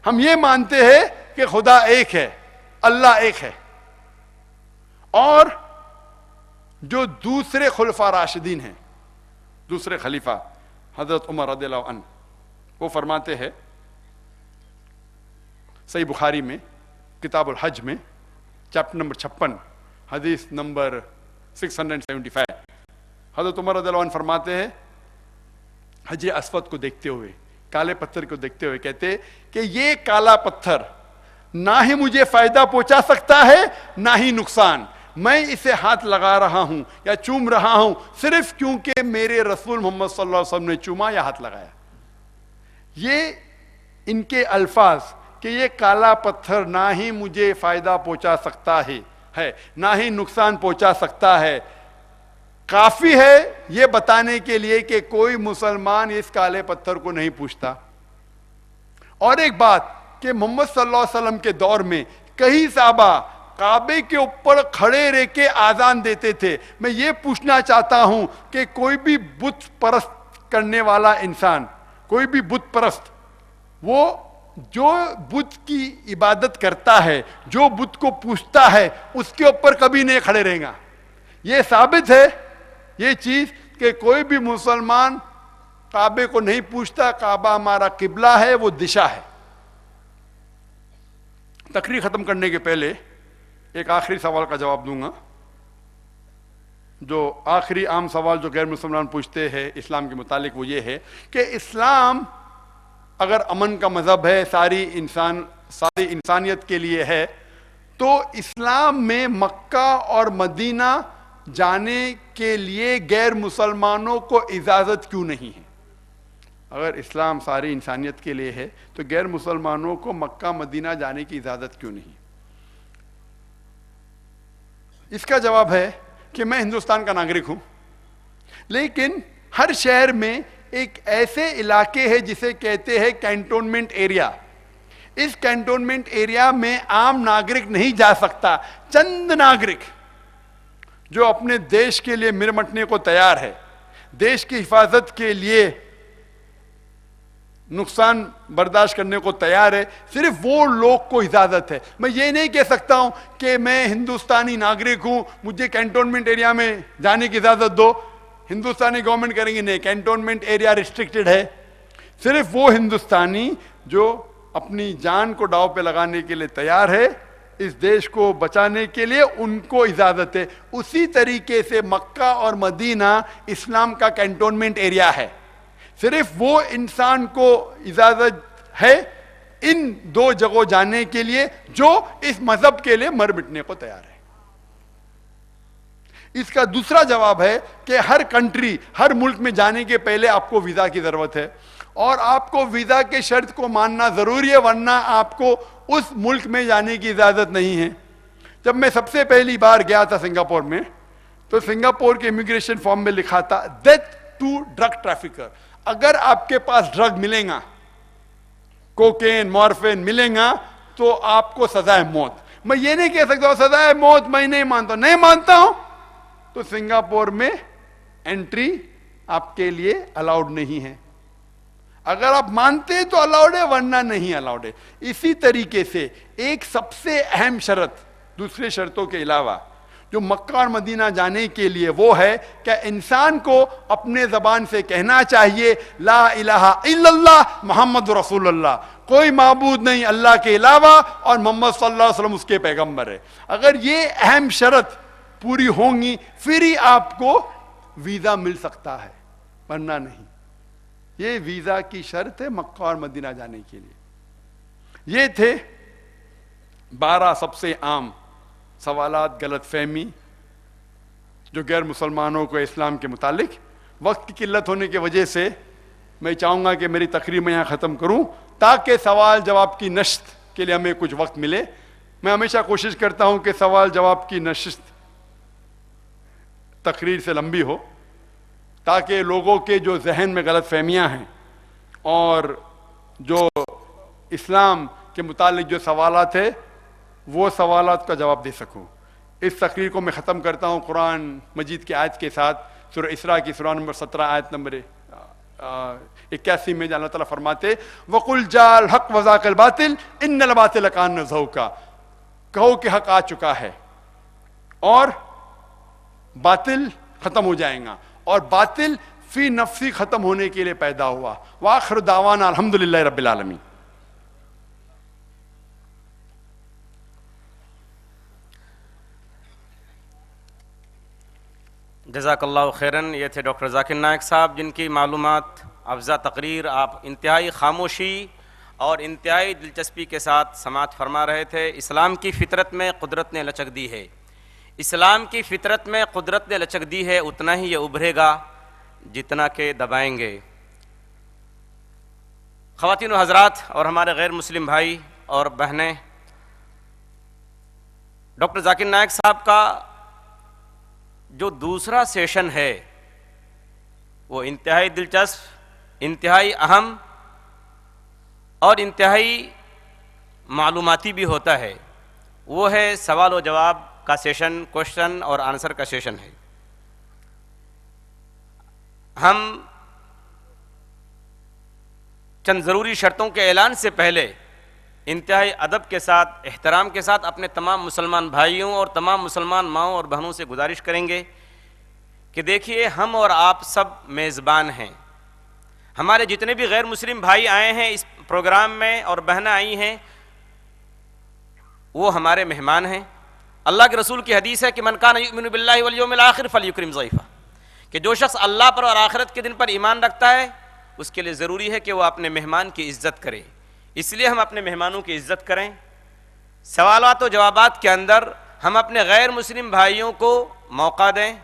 हम ये मानते हैं कि खुदा एक है, अल्लाह एक है। और जो दूसरे खुलफा राशिदीन हैं, दूसरे खलीफा हजरत उमर रदियल्लाहु अन्हु, वो फरमाते हैं सही बुखारी में किताबुल हज में चैप्टर नंबर 56 हदीस नंबर 675, हजरत उमर रदियल्लाहु अन्हु फरमाते हैं हजर अस्वद को देखते हुए, काले पत्थर को देखते हुए कहते कि ये काला पत्थर ना ही मुझे फायदा पहुंचा सकता है ना ही नुकसान। मैं इसे हाथ लगा रहा हूं या चूम रहा हूं सिर्फ क्योंकि मेरे रसूल मोहम्मद सल्लल्लाहु अलैहि वसल्लम ने चूमा या हाथ लगाया। ये इनके अल्फाज कि ये काला पत्थर ना ही मुझे फायदा पहुंचा सकता है ना ही नुकसान पहुंचा सकता है, काफी है ये बताने के लिए कि कोई मुसलमान इस काले पत्थर को नहीं पूछता। और एक बात कि मोहम्मद सल्लल्लाहु अलैहि वसल्लम के दौर में कई साहबा काबे के ऊपर खड़े रह के आजान देते थे। मैं ये पूछना चाहता हूं कि कोई भी बुत परस्त करने वाला इंसान, कोई भी बुत परस्त, वो जो बुत की इबादत करता है, जो बुत को पूछता है, उसके ऊपर कभी नहीं खड़े रहेगा। ये साबित है ये चीज कि कोई भी मुसलमान काबे को नहीं पूछता। काबा हमारा किबला है, वो दिशा है। तकरीर खत्म करने के पहले एक आखिरी सवाल का जवाब दूंगा। जो आखिरी आम सवाल जो गैर मुसलमान पूछते हैं इस्लाम के मुतालिक, वो ये है कि इस्लाम अगर अमन का मजहब है, सारी इंसानियत के लिए है, तो इस्लाम में मक्का और मदीना जाने के लिए गैर मुसलमानों को इजाजत क्यों नहीं है? अगर इस्लाम सारी इंसानियत के लिए है तो गैर मुसलमानों को मक्का मदीना जाने की इजाजत क्यों नहीं? इसका जवाब है कि मैं हिंदुस्तान का नागरिक हूं, लेकिन हर शहर में एक ऐसे इलाके हैं जिसे कहते हैं कैंटोनमेंट एरिया। इस कैंटोनमेंट एरिया में आम नागरिक नहीं जा सकता। चंद नागरिक जो अपने देश के लिए मिटने को तैयार है, देश की हिफाजत के लिए नुकसान बर्दाश्त करने को तैयार है, सिर्फ वो लोग को इजाजत है। मैं ये नहीं कह सकता हूं कि मैं हिंदुस्तानी नागरिक हूं, मुझे कैंटोनमेंट एरिया में जाने की इजाजत दो। हिंदुस्तानी गवर्नमेंट करेंगे नहीं, कैंटोनमेंट एरिया रिस्ट्रिक्टेड है। सिर्फ वो हिंदुस्तानी जो अपनी जान को दांव पे लगाने के लिए तैयार है, इस देश को बचाने के लिए, उनको इजाजत है। उसी तरीके से मक्का और मदीना इस्लाम का कैंटोनमेंट एरिया है। सिर्फ वो इंसान को इजाजत है इन दो जगह जाने के लिए जो इस मजहब के लिए मर मिटने को तैयार है। इसका दूसरा जवाब है कि हर कंट्री, हर मुल्क में जाने के पहले आपको वीजा की जरूरत है, और आपको वीजा के शर्त को मानना जरूरी है, वरना आपको उस मुल्क में जाने की इजाजत नहीं है। जब मैं सबसे पहली बार गया था सिंगापुर में, तो सिंगापुर के इमिग्रेशन फॉर्म में लिखा था डेथ टू ड्रग ट्रैफिकर। अगर आपके पास ड्रग मिलेगा, कोकेन, मॉर्फिन मिलेगा, तो आपको सजा है मौत। मैं ये नहीं कह सकता सजा है मौत मैं नहीं मानता हूं, तो सिंगापुर में एंट्री आपके लिए अलाउड नहीं है। अगर आप मानते हैं तो अलाउड है, वरना नहीं अलाउड है। इसी तरीके से एक सबसे अहम शर्त दूसरे शर्तों के अलावा जो मक्का और मदीना जाने के लिए, वो है कि इंसान को अपने जबान से कहना चाहिए ला इलाहा इल्लल्लाह मुहम्मद रसूलुल्लाह, कोई माबूद नहीं अल्लाह के अलावा, और मोहम्मद सल्लल्लाहु अलैहि वसल्लम उसके पैगंबर है। अगर ये अहम शर्त पूरी होंगी फिर ही आपको वीजा मिल सकता है, वरना नहीं। ये वीजा की शर्त है मक्का और मदीना जाने के लिए। ये थे 12 सबसे आम सवालात, गलत फहमी जो गैर मुसलमानों को इस्लाम के मुतालिक। वक्त की किल्लत होने की वजह से मैं चाहूँगा कि मेरी तकरीर में यहाँ ख़त्म करूँ, ताकि सवाल जवाब की नश्त के लिए हमें कुछ वक्त मिले। मैं हमेशा कोशिश करता हूँ कि सवाल जवाब की नश्त तकरीर से लंबी हो, ताकि लोगों के जो जहन में गलत फहमियाँ हैं और जो इस्लाम के मुतालिक जो सवालात है, वो सवालात का जवाब दे सकूं। इस तकरीर को मैं ख़त्म करता हूँ कुरान मजीद की आयत के साथ। सूरह इसरा की सूरह नंबर 17 आयत नंबर 81 में अल्लाह ताला फरमाते वकुल जाल हक वज़ाकल बातिल इन्नल बातिल कान ज़हूका, कहो कि हक आ चुका है और बातिल खत्म हो जाएगा, और बातिल फी नफ्सी खत्म होने के लिए पैदा हुआ। वाखिर दावाना अल्हम्दुलिल्लाहि रब्बिल आलमीन। जज़ाकल्लाहु खैरन। ये थे डॉक्टर जाकिर नायक साहब, जिनकी मालूमात अफ़ज़ा तकरीर आप इंतहाई खामोशी और इंतहाई दिलचस्पी के साथ समाअत फरमा रहे थे। इस्लाम की फ़ितरत में कुदरत ने लचक दी है, इस्लाम की फ़ितरत में कुदरत ने लचक दी है, उतना ही ये उभरेगा जितना के दबाएंगे। ख़वातीन व हज़रात और हमारे गैर मुस्लिम भाई और बहनें, डॉक्टर जाकिर नायक साहब का जो दूसरा सेशन है वो इंतहाई दिलचस्प, इंतहाई अहम और इंतहाई मालूमाती भी होता है। वो है सवाल व जवाब का सेशन, क्वेश्चन और आंसर का सेशन है। हम चंद ज़रूरी शर्तों के ऐलान से पहले इंतहाई अदब के साथ, एहतराम के साथ अपने तमाम मुसलमान भाइयों और तमाम मुसलमान माओं और बहनों से गुजारिश करेंगे कि देखिए, हम और आप सब मेज़बान हैं। हमारे जितने भी गैर मुस्लिम भाई आए हैं इस प्रोग्राम में और बहनें आई हैं, वो हमारे मेहमान हैं। अल्लाह के रसूल की हदीस है कि मन कान युमिनु बिल्लाहि वल यौमिल आखिर फलयुक्रिम ज़ैफ़ा, कि जो शख्स अल्लाह पर और आखिरत के दिन पर ईमान रखता है उसके लिए ज़रूरी है कि वह अपने मेहमान की इज़्ज़त करे। इसलिए हम अपने मेहमानों की इज़्ज़त करें। सवालात व जवाबात के अंदर हम अपने गैर मुस्लिम भाइयों को मौका दें,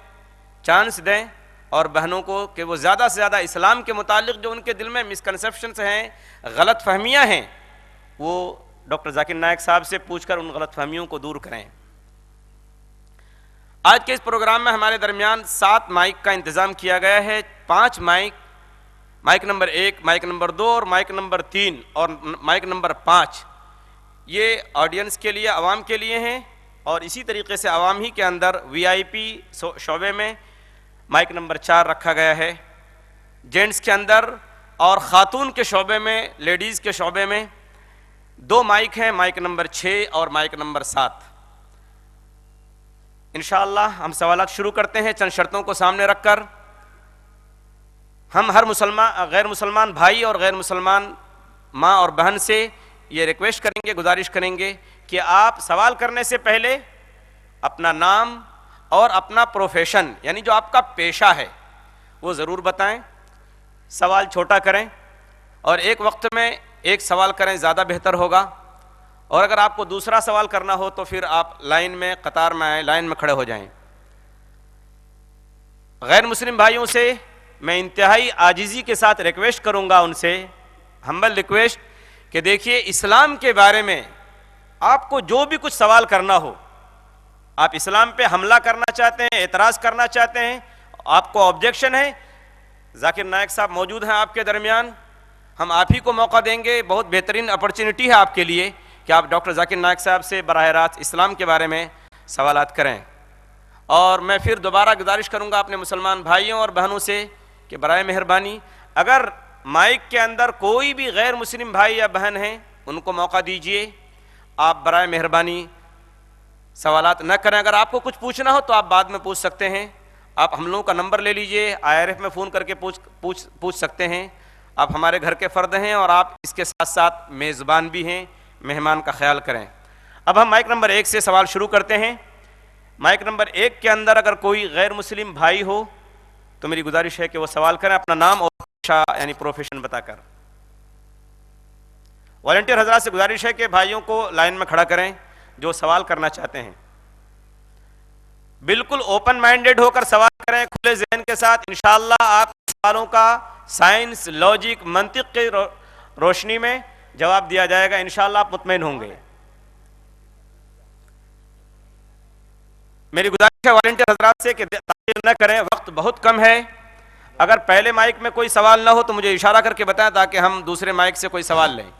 चांस दें, और बहनों को कि वो ज़्यादा से ज़्यादा इस्लाम के मुतालिक जो उनके दिल में मिसकंसेप्शंस हैं, गलत फहमियाँ हैं, वो डॉक्टर जाकिर नायक साहब से पूछकर उन गलत फहमियों को दूर करें। आज के इस प्रोग्राम में हमारे दरमियान 7 माइक का इंतज़ाम किया गया है। 5 mike, mike number 1, mike number 2 और माइक नंबर 3 और माइक नंबर 5 ये ऑडियंस के लिए, आवाम के लिए हैं। और इसी तरीके से आवाम ही के अंदर वीआईपी शोबे में माइक नंबर 4 रखा गया है। जेंट्स के अंदर और ख़ातून के शोबे में, लेडीज़ के शोबे में 2 माइक हैं, माइक नंबर 6 और माइक नंबर 7। इंशाअल्लाह हम सवालात शुरू करते हैं चंद शर्तों को सामने रखकर। हम हर गैर मुसलमान भाई और गैर मुसलमान माँ और बहन से ये रिक्वेस्ट करेंगे, गुजारिश करेंगे कि आप सवाल करने से पहले अपना नाम और अपना प्रोफेशन यानी जो आपका पेशा है वो ज़रूर बताएं। सवाल छोटा करें और एक वक्त में एक सवाल करें, ज़्यादा बेहतर होगा। और अगर आपको दूसरा सवाल करना हो तो फिर आप लाइन में, कतार में आए, लाइन में खड़े हो जाएं। गैर मुस्लिम भाइयों से मैं इंतहाई आजिज़ी के साथ रिक्वेस्ट करूंगा, उनसे हम्बल रिक्वेस्ट कि देखिए, इस्लाम के बारे में आपको जो भी कुछ सवाल करना हो, आप इस्लाम पे हमला करना चाहते हैं, एतराज़ करना चाहते हैं, आपको ऑब्जेक्शन है, जाकिर नायक साहब मौजूद हैं आपके दरमियान, हम आप ही को मौका देंगे। बहुत बेहतरीन अपॉर्चुनिटी है आपके लिए कि आप डॉक्टर जाकिर नायक साहब से बराह रास्त इस्लाम के बारे में सवालात करें। और मैं फिर दोबारा गुजारिश करूंगा अपने मुसलमान भाइयों और बहनों से कि बराए मेहरबानी अगर माइक के अंदर कोई भी गैर मुस्लिम भाई या बहन हैं, उनको मौका दीजिए। आप बराए मेहरबानी सवालात न करें। अगर आपको कुछ पूछना हो तो आप बाद में पूछ सकते हैं। आप हम लोगों का नंबर ले लीजिए, IRF में फ़ोन करके पूछ सकते हैं। आप हमारे घर के फ़र्द हैं और आप इसके साथ साथ मेज़बान भी हैं, मेहमान का ख्याल करें। अब हम माइक नंबर 1 से सवाल शुरू करते हैं। माइक नंबर 1 के अंदर अगर कोई गैर मुस्लिम भाई हो तो मेरी गुजारिश है कि वो सवाल करें अपना नाम और पेशा यानी प्रोफेशन बताकर। वॉलंटियर हजरात से गुजारिश है कि भाइयों को लाइन में खड़ा करें जो सवाल करना चाहते हैं। बिल्कुल ओपन माइंडेड होकर सवाल करें, खुले ज़हन के साथ। इंशाअल्लाह आप सवालों का साइंस, लॉजिक, मंतिक की रोशनी में जवाब दिया जाएगा। इंशाअल्लाह आप मुतमईन होंगे। मेरी गुजारिश है वॉलंटियर हजरात से कि ताख़ीर न करें, वक्त बहुत कम है। अगर पहले माइक में कोई सवाल ना हो तो मुझे इशारा करके बताएं ताकि हम दूसरे माइक से कोई सवाल लें।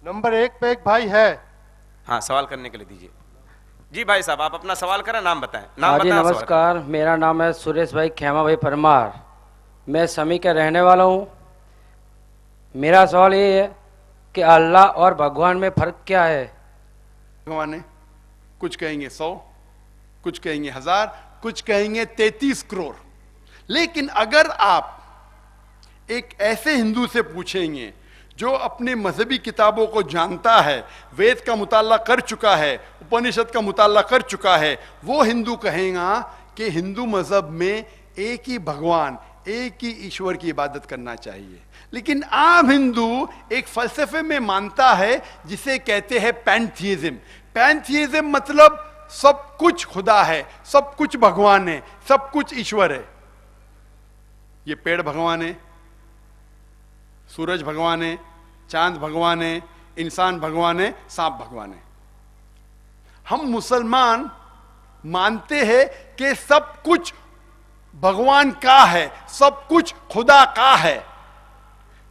नंबर 1 पे एक भाई है। हाँ, सवाल करने के लिए दीजिए। जी भाई साहब, आप अपना सवाल करें, नाम बताएं। हाँ जी, नमस्कार। मेरा नाम है सुरेश भाई खेमा भाई परमार। मैं समी का रहने वाला हूँ। मेरा सवाल ये है कि अल्लाह और भगवान में फ़र्क क्या है? भगवान है, कुछ कहेंगे 100, कुछ कहेंगे 1000, कुछ कहेंगे 33 करोड़। लेकिन अगर आप एक ऐसे हिंदू से पूछेंगे जो अपने मजहबी किताबों को जानता है, वेद का मुताला कर चुका है, उपनिषद का मुताला कर चुका है, वो हिंदू कहेगा कि हिंदू मजहब में एक ही भगवान, एक ही ईश्वर की इबादत करना चाहिए। लेकिन आम हिंदू एक फलसफे में मानता है जिसे कहते हैं पैंथीइज्म। पैंथीइज्म मतलब सब कुछ खुदा है, सब कुछ भगवान है, सब कुछ ईश्वर है। ये पेड़ भगवान है, सूरज भगवान है, चांद भगवान है, इंसान भगवान है, सांप भगवान है। हम मुसलमान मानते हैं कि सब कुछ भगवान का है, सब कुछ खुदा का है।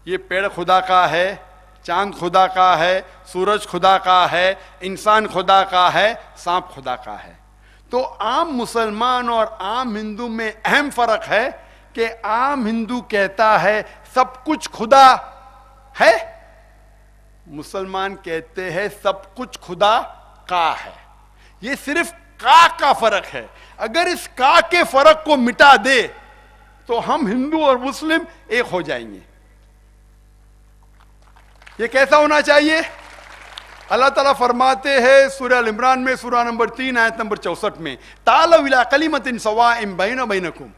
ये पेड़ खुदा का है, चांद खुदा का है, सूरज खुदा का है, इंसान खुदा का है, सांप खुदा का है। तो आम मुसलमान और आम हिंदू में अहम फर्क है कि आम हिंदू कहता है सब कुछ खुदा है, मुसलमान कहते हैं सब कुछ खुदा का है। ये सिर्फ का फर्क है। अगर इस का के फर्क को मिटा दे तो हम हिंदू और मुस्लिम एक हो जाएंगे। ये कैसा होना चाहिए? अल्लाह ताला फरमाते हैं सूरह अल इमरान में, सूरह नंबर 3 आयत नंबर 64 में, तालव इला कलिमतिन सवाइम बैना बैनकुम,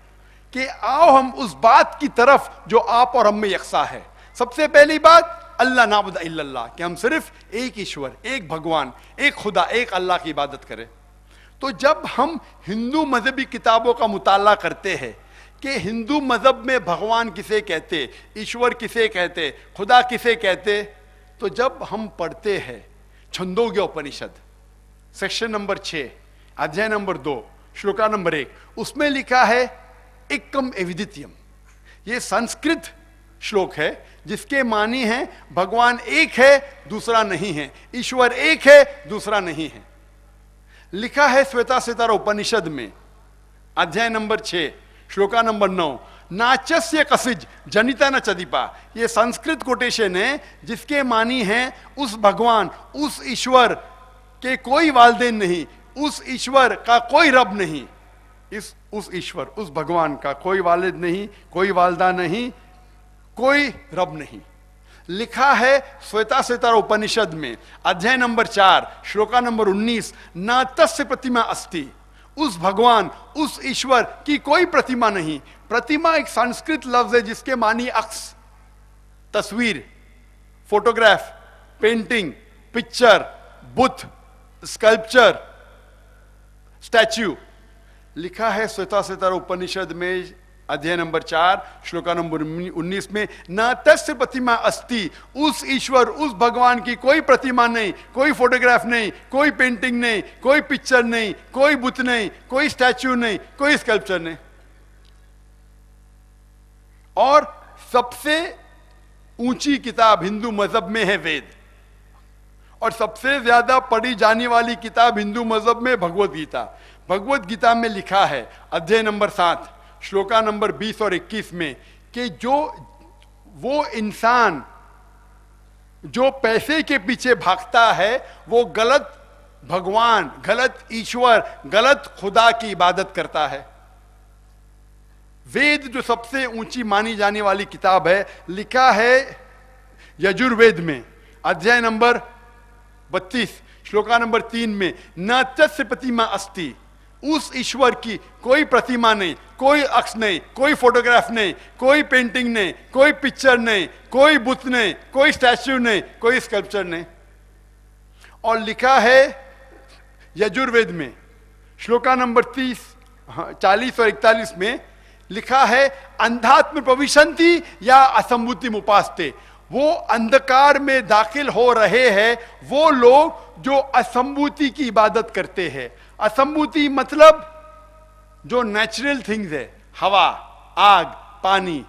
कि आओ हम उस बात की तरफ जो आप और हम में यकसा है। सबसे पहली बात अल्लाह नाबुद इल्लल्लाह, कि हम सिर्फ एक ईश्वर, एक भगवान, एक खुदा, एक अल्लाह की इबादत करें। तो जब हम हिंदू मजहबी किताबों का मुताला करते हैं कि हिंदू मजहब में भगवान किसे कहते, ईश्वर किसे कहते, खुदा किसे कहते, तो जब हम पढ़ते हैं छंदोग्य उपनिषद सेक्शन नंबर 6 अध्याय नंबर 2 श्लोका नंबर 1, उसमें लिखा है एकम एविदित्यम। ये संस्कृत श्लोक है जिसके मानी है भगवान एक है, दूसरा नहीं है, ईश्वर एक है, दूसरा नहीं है। लिखा है श्वेताश्वेतर उपनिषद में अध्याय नंबर 6 श्लोका नंबर 9, नाचस्य कसिज जनिता न चदीपा। ये संस्कृत कोटेशन है जिसके मानी है उस भगवान, उस ईश्वर के कोई वालदेन नहीं, उस ईश्वर का कोई रब नहीं, उस ईश्वर, उस भगवान का कोई वालिद नहीं, कोई वालदा नहीं, कोई रब नहीं। लिखा है श्वेताश्वेतर उपनिषद में अध्याय नंबर 4 श्लोका नंबर 19, न तस्य प्रतिमा अस्ति। उस भगवान, उस ईश्वर की कोई प्रतिमा नहीं। प्रतिमा एक संस्कृत लफ्ज है जिसके मानी अक्स, तस्वीर, फोटोग्राफ, पेंटिंग, पिक्चर, बुत, स्कल्पचर, स्टैच्यू। लिखा है श्वेताश्वेतर उपनिषद में अध्याय नंबर 4 श्लोका नंबर 19 में, न तस्य प्रतिमा अस्ति। उस ईश्वर, उस भगवान की कोई प्रतिमा नहीं, कोई फोटोग्राफ नहीं, कोई पेंटिंग नहीं, कोई पिक्चर नहीं, कोई बुत नहीं, कोई स्टैच्यू नहीं, कोई स्कल्पचर नहीं। और सबसे ऊंची किताब हिंदू मजहब में है वेद, और सबसे ज्यादा पढ़ी जाने वाली किताब हिंदू मजहब में भगवत गीता। भगवत गीता में लिखा है अध्याय नंबर 7 श्लोका नंबर 20 और 21 में कि जो वो इंसान जो पैसे के पीछे भागता है वो गलत भगवान, गलत ईश्वर, गलत खुदा की इबादत करता है। वेद जो सबसे ऊंची मानी जाने वाली किताब है, लिखा है यजुर्वेद में अध्याय नंबर 32 श्लोका नंबर 3 में, न तस्य प्रतिमा अस्ति। उस ईश्वर की कोई प्रतिमा नहीं, कोई अक्ष नहीं, कोई फोटोग्राफ नहीं, कोई पेंटिंग नहीं, कोई पिक्चर नहीं, कोई बुत नहीं, कोई स्टैच्यू नहीं, कोई स्कल्पचर नहीं। और लिखा है यजुर्वेद में श्लोका नंबर 40 और 41 में लिखा है, अंधात्म प्रविशंति या असंभूति उपासते। वो अंधकार में दाखिल हो रहे हैं वो लोग जो असंभूति की इबादत करते हैं। असंभूति मतलब जो नेचुरल थिंग्स है, हवा, आग, पानी।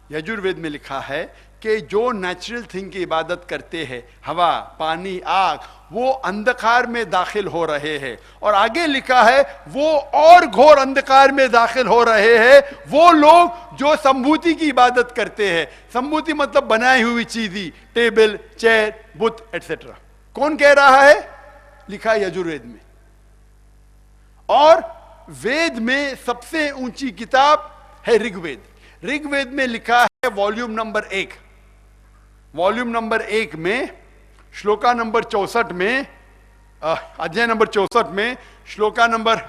यजुर्वेद में लिखा है कि जो नेचुरल थिंग की इबादत करते हैं, हवा, पानी, आग, वो अंधकार में दाखिल हो रहे हैं। और आगे लिखा है वो और घोर अंधकार में दाखिल हो रहे हैं वो लोग जो संभूति की इबादत करते हैं। संभूति मतलब बनाई हुई चीजें, टेबल, चेयर, बुत एटसेट्रा। कौन कह रहा है? लिखा है यजुर्वेद में। और वेद में सबसे ऊंची किताब है ऋग्वेद। ऋग्वेद में लिखा है वॉल्यूम नंबर 1, वॉल्यूम नंबर 1 में श्लोका नंबर 64 में, अध्याय नंबर 64 में श्लोका नंबर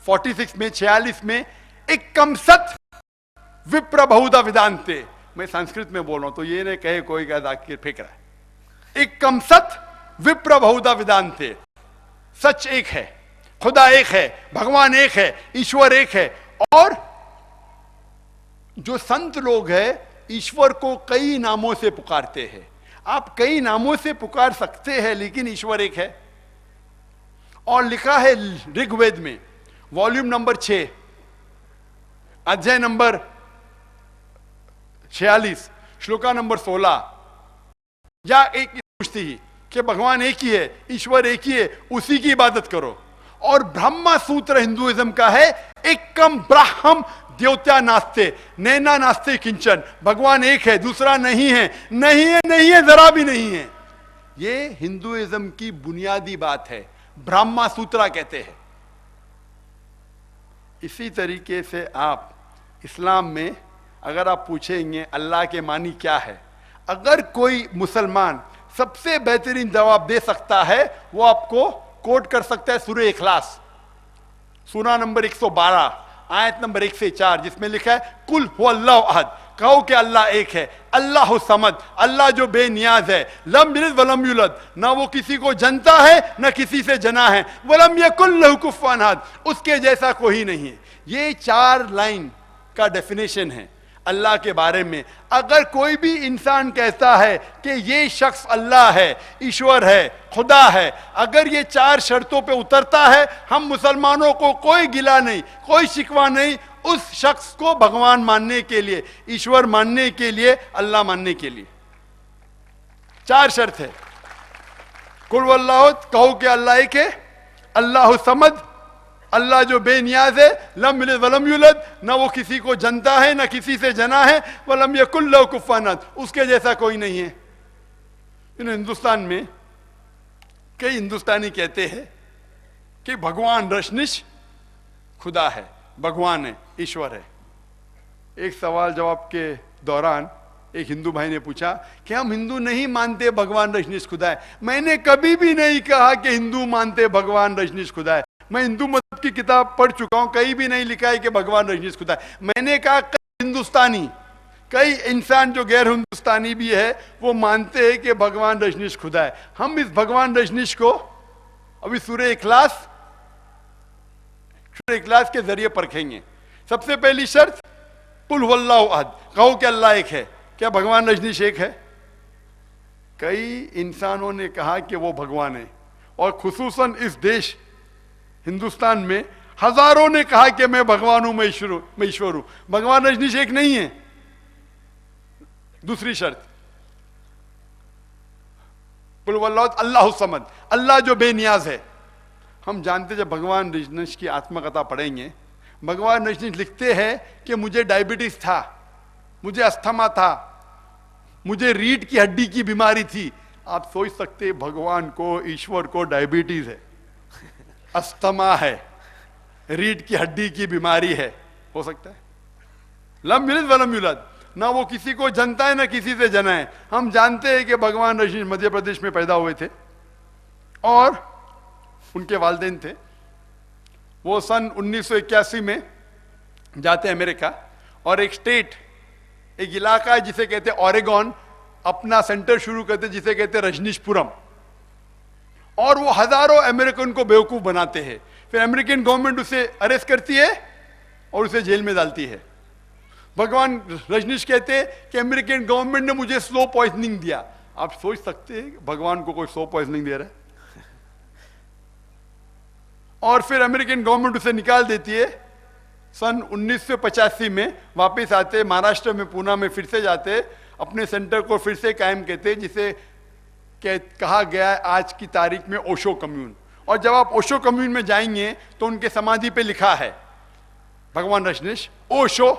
46 में, 46 में, एकम सत विप्र बहुधा विदांते। मैं संस्कृत में बोल रहा हूं तो ये नहीं कहे कोई का दाखिल फेंक रहा है। एकम सत विप्र बहुधा विदांते। सच एक है, खुदा एक है, भगवान एक है, ईश्वर एक है। और जो संत लोग हैं ईश्वर को कई नामों से पुकारते हैं। आप कई नामों से पुकार सकते हैं लेकिन ईश्वर एक है। और लिखा है ऋग्वेद में वॉल्यूम नंबर 6 अध्याय नंबर 46 श्लोका नंबर 16, या एक पूछती ही कि भगवान एक ही है, ईश्वर एक ही है, उसी की इबादत करो। और ब्रह्मा सूत्र हिंदुइज्म का है, एकम ब्राह्म द्योत्या नास्ते नैना नास्ते किंचन। भगवान एक है, दूसरा नहीं है, नहीं है, नहीं है, जरा भी नहीं है। ये हिंदुइज्म की बुनियादी बात है, ब्रह्मा सूत्रा कहते हैं। इसी तरीके से आप इस्लाम में अगर आप पूछेंगे अल्लाह के मानी क्या है, अगर कोई मुसलमान सबसे बेहतरीन जवाब दे सकता है वो आपको कोट कर सकता है सूरह इखलास, सूरा नंबर 112 आयत नंबर 1 से 4, जिसमें लिखा है कुल हुवल्लाहु अहद। कहो कि अल्लाह एक है, अल्लाह समद, अल्लाह जो बेनियाज है, लम यलिद वलम यूलद, ना वो किसी को जनता है न किसी से जना है, वलम यकुल लहू कुफुवन अहद, उसके जैसा कोई नहीं है। ये 4 लाइन का डेफिनेशन है। अल्लाह के बारे में। अगर कोई भी इंसान कहता है कि ये शख्स अल्लाह है, ईश्वर है, खुदा है, अगर ये 4 शर्तों पे उतरता है, हम मुसलमानों को कोई गिला नहीं, कोई शिकवा नहीं उस शख्स को भगवान मानने के लिए, ईश्वर मानने के लिए, अल्लाह मानने के लिए। 4 शर्त है। कुल वल्लाह, कहो कि अल्लाह एक है, अल्लाह समद, अल्लाह जो बेनियाज है, लम यलिद वलम यूलद, ना वो किसी को जनता है ना किसी से जना है, वलम यकुल लहू कुफुवन अहद, उसके जैसा कोई नहीं है। हिंदुस्तान में कई हिंदुस्तानी कहते हैं कि भगवान रशनिश खुदा है, भगवान है, ईश्वर है। एक सवाल जवाब के दौरान एक हिंदू भाई ने पूछा कि हम हिंदू नहीं मानते भगवान रजनीश खुदा है। मैंने कभी भी नहीं कहा कि हिंदू मानते भगवान रजनीश खुदा है। मैं हिंदू मत की किताब पढ़ चुका हूं, कहीं भी नहीं लिखा है कि भगवान रजनीश खुदा है। मैंने कहा कई हिंदुस्तानी, कई इंसान जो गैर हिंदुस्तानी भी है वो मानते हैं कि भगवान रजनीश खुदा है। हम इस भगवान रजनीश को अभी सूरह इखलास के जरिए परखेंगे। सबसे पहली शर्त कुल हुवल्लाहु अहद, कहो कि अल्लाह एक है। क्या भगवान रजनीश एक है? कई इंसानों ने कहा कि वो भगवान है, और खुसूसन इस देश हिंदुस्तान में हजारों ने कहा कि मैं भगवान हूं, मैं ईश्वर हूं। भगवान रजनीश एक नहीं है। दूसरी शर्त कुल हुवल्लाहु अहद, अल्लाहु समद, अल्लाह जो बेनियाज है। हम जानते जब भगवान रजनीश की आत्मकथा पढ़ेंगे, भगवान रजनीश लिखते हैं कि मुझे डायबिटीज था, मुझे अस्थमा था, मुझे रीढ़ की हड्डी की बीमारी थी। आप सोच सकते हैं भगवान को, ईश्वर को डायबिटीज है, अस्थमा है, रीढ़ की हड्डी की बीमारी है, हो सकता है? लम यलिद वलम यूलद, ना वो किसी को जनता है ना किसी से जना है। हम जानते हैं कि भगवान रजनीश मध्य प्रदेश में पैदा हुए थे और उनके वालिदैन थे। वो सन 1981 में जाते अमेरिका, और एक स्टेट, एक इलाका है जिसे कहते हैं ओरेगॉन, अपना सेंटर शुरू करते जिसे कहते हैं रजनीशपुरम, और वो हजारों अमेरिकन को बेवकूफ बनाते हैं। फिर अमेरिकन गवर्नमेंट उसे अरेस्ट करती है और उसे जेल में डालती है। भगवान रजनीश कहते हैं कि अमेरिकन गवर्नमेंट ने मुझे स्लो पॉइजनिंग दिया। आप सोच सकते हैं भगवान को कोई स्लो पॉइजनिंग दे रहा है? और फिर अमेरिकन गवर्नमेंट उसे निकाल देती है। सन 1985 में वापस आते, महाराष्ट्र में पूना में फिर से जाते, अपने सेंटर को फिर से कायम कहते, जिसे कहा गया है आज की तारीख में ओशो कम्यून। और जब आप ओशो कम्यून में जाएंगे तो उनके समाधि पे लिखा है भगवान रजनीश, ओशो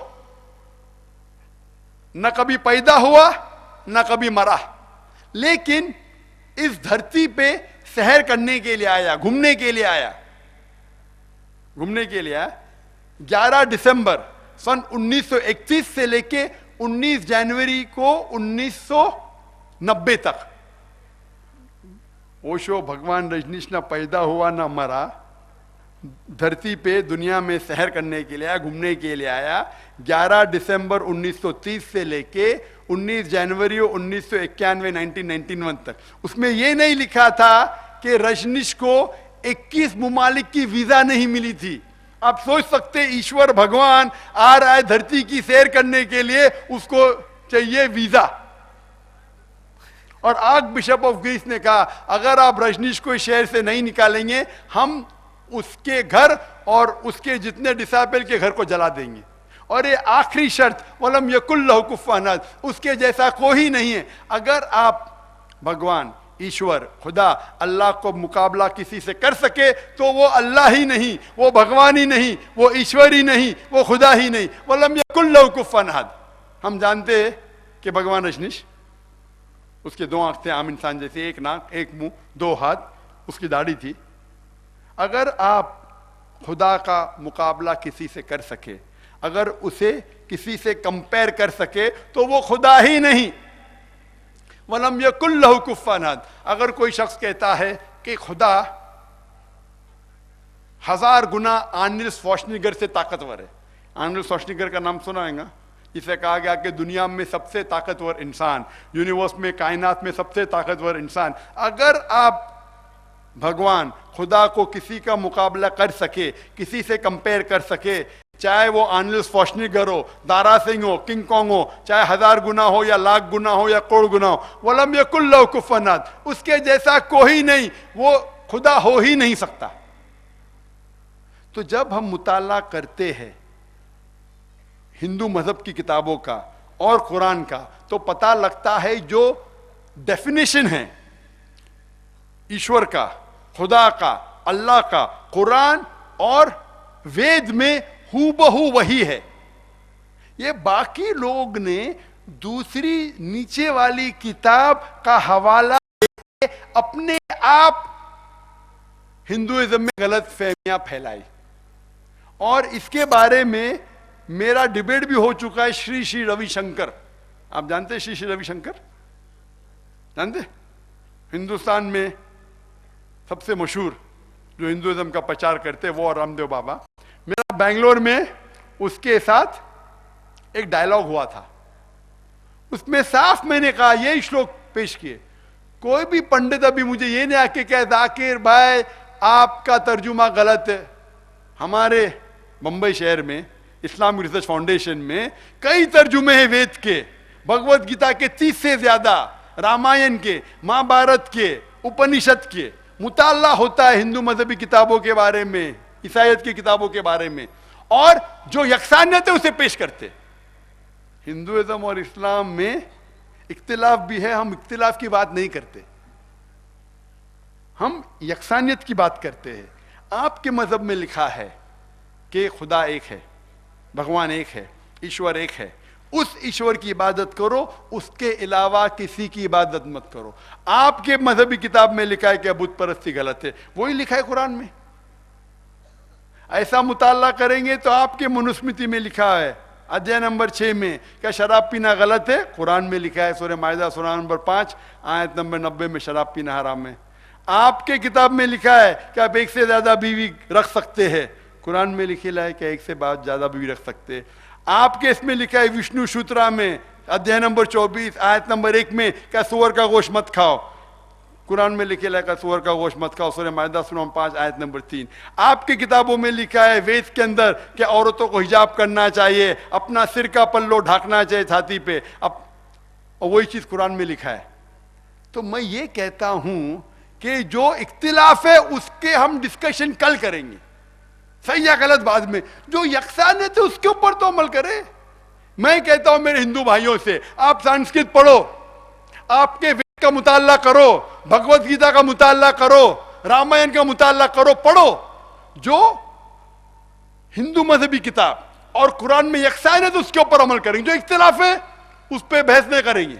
न कभी पैदा हुआ न कभी मरा, लेकिन इस धरती पे सैर करने के लिए आया, घूमने के लिए आया, घूमने के लिए आया। 11 दिसंबर सन 1931 से लेके 19 जनवरी को 1990 तक ओशो, भगवान रजनीश ना पैदा हुआ ना मरा, धरती पे दुनिया में सैर करने के लिए आया, घूमने के लिए आया। 11 दिसंबर 1930 से लेके 19 जनवरी 1991 1991 तक। उसमें यह नहीं लिखा था कि रजनीश को 21 मुमालिक की वीजा नहीं मिली थी। आप सोच सकते ईश्वर भगवान आ रहा है धरती की सैर करने के लिए, उसको चाहिए वीजा। और आर्क बिशप ऑफ ग्रीस ने कहा अगर आप रजनीश को इस शहर से नहीं निकालेंगे, हम उसके घर और उसके जितने डिसाइपल के घर को जला देंगे। और ये आखिरी शर्त, वलम यकुल लहू कुफुवन अहद, उसके जैसा कोई नहीं है। अगर आप भगवान, ईश्वर, खुदा, अल्लाह को मुकाबला किसी से कर सके तो वो अल्लाह ही नहीं, वो भगवान ही नहीं, वो ईश्वर ही नहीं, वो खुदा ही नहीं। वलम यकुल लहू कुफुवन अहद। हम जानते हैं कि भगवान रजनीश, उसके 2 आंख थे आम इंसान जैसे, 1 नाक, 1 मुंह, 2 हाथ, उसकी दाढ़ी थी। अगर आप खुदा का मुकाबला किसी से कर सके, अगर उसे किसी से कंपेयर कर सके तो वो खुदा ही नहीं। वलम यकुल लहू कुफुवन अहद। अगर कोई शख्स कहता है कि खुदा 1000 गुना आर्नल्ड श्वार्ज़नेगर से ताकतवर है, आर्नल्ड श्वार्ज़नेगर का नाम सुना है, जिसे कहा गया कि दुनिया में सबसे ताकतवर इंसान, यूनिवर्स में, कायनात में सबसे ताकतवर इंसान। अगर आप भगवान खुदा को किसी का मुकाबला कर सके, किसी से कंपेयर कर सके, चाहे वो आर्नल्ड श्वार्ज़नेगर हो, दारा सिंह हो, किंग कॉन्ग हो, चाहे 1000 गुना हो या लाख गुना हो या करोड़ गुना हो, वलम यकुल लहू कुफुवन अहद, उसके जैसा कोई नहीं, वो खुदा हो ही नहीं सकता। तो जब हम मुताला करते हैं हिंदू मजहब की किताबों का और कुरान का, तो पता लगता है जो डेफिनेशन है ईश्वर का, खुदा का, अल्लाह का, कुरान और वेद में हूबहू वही है। ये बाकी लोग ने दूसरी नीचे वाली किताब का हवाला दे अपने आप हिंदुइज्म में गलत फहमियां फैलाई, और इसके बारे में मेरा डिबेट भी हो चुका है श्री श्री रविशंकर। आप जानते हैं श्री श्री रविशंकर? जानते? हिंदुस्तान में सबसे मशहूर जो हिंदुइज्म का प्रचार करते हैं वो और रामदेव बाबा। मेरा बेंगलोर में उसके साथ एक डायलॉग हुआ था, उसमें साफ मैंने कहा, ये श्लोक पेश किए, कोई भी पंडित अभी मुझे ये नहीं आके कहे जाकिर भाई आपका तर्जुमा गलत है। हमारे मुंबई शहर में इस्लामिक रिसर्च फाउंडेशन में कई तर्जुमे हैं वेद के, भगवत गीता के 30 से ज्यादा, रामायण के, महाभारत के, उपनिषद के मुताला होता है हिंदू मजहबी किताबों के बारे में, ईसाईयत की किताबों के बारे में, और जो यकसानियत है उसे पेश करते। हिंदुइज्म और इस्लाम में इख्तिलाफ भी है, हम इख्तिलाफ की बात नहीं करते, हम यकसानियत की बात करते हैं। आपके मजहब में लिखा है कि खुदा एक है, भगवान एक है, ईश्वर एक है, उस ईश्वर की इबादत करो, उसके अलावा किसी की इबादत मत करो। आपके मजहबी किताब में लिखा है कि बुत परस्ती गलत है, वही लिखा है कुरान में। ऐसा मुताला करेंगे तो आपके मनुस्मृति में लिखा है अध्याय नंबर 6 में क्या शराब पीना गलत है, कुरान में लिखा है सूरह माइदा सूरह नंबर 5 आयत नंबर 90 में शराब पीना हराम है। आपके किताब में लिखा है कि आप एक से ज्यादा बीवी रख सकते हैं, कुरान में लिखा है कि एक से ज्यादा बीवी रख सकते हैं। आपके इसमें लिखा है विष्णु सूत्रा में अध्याय नंबर 24 आयत नंबर 1 में क्या सुअर का गोश्त मत खाओ, कुरान में लिखा है सुअर का गोश्त मत खाओ, सूरह माइदा सूरह 5 आयत नंबर 3। आपके किताबों में लिखा है वेद के अंदर कि औरतों को हिजाब करना चाहिए, अपना सिर का पल्लो ढाकना चाहिए छाती पे, अब वही चीज कुरान में लिखा है। तो मैं ये कहता हूं कि जो इख्तिलाफ है उसके हम डिस्कशन कल करेंगे, सही या गलत बाद में, जो यकसानियत है उसके ऊपर तो अमल करें। मैं कहता हूं मेरे हिंदू भाइयों से, आप संस्कृत पढ़ो, आपके वेद का मुताला करो, भगवत गीता का मुताला करो, रामायण का मुताला करो, पढ़ो, जो हिंदू मजहबी किताब और कुरान में यकसानियत उसके ऊपर अमल करेंगे। जो इख्तिलाफ है उस पर बहस नहीं करेंगे,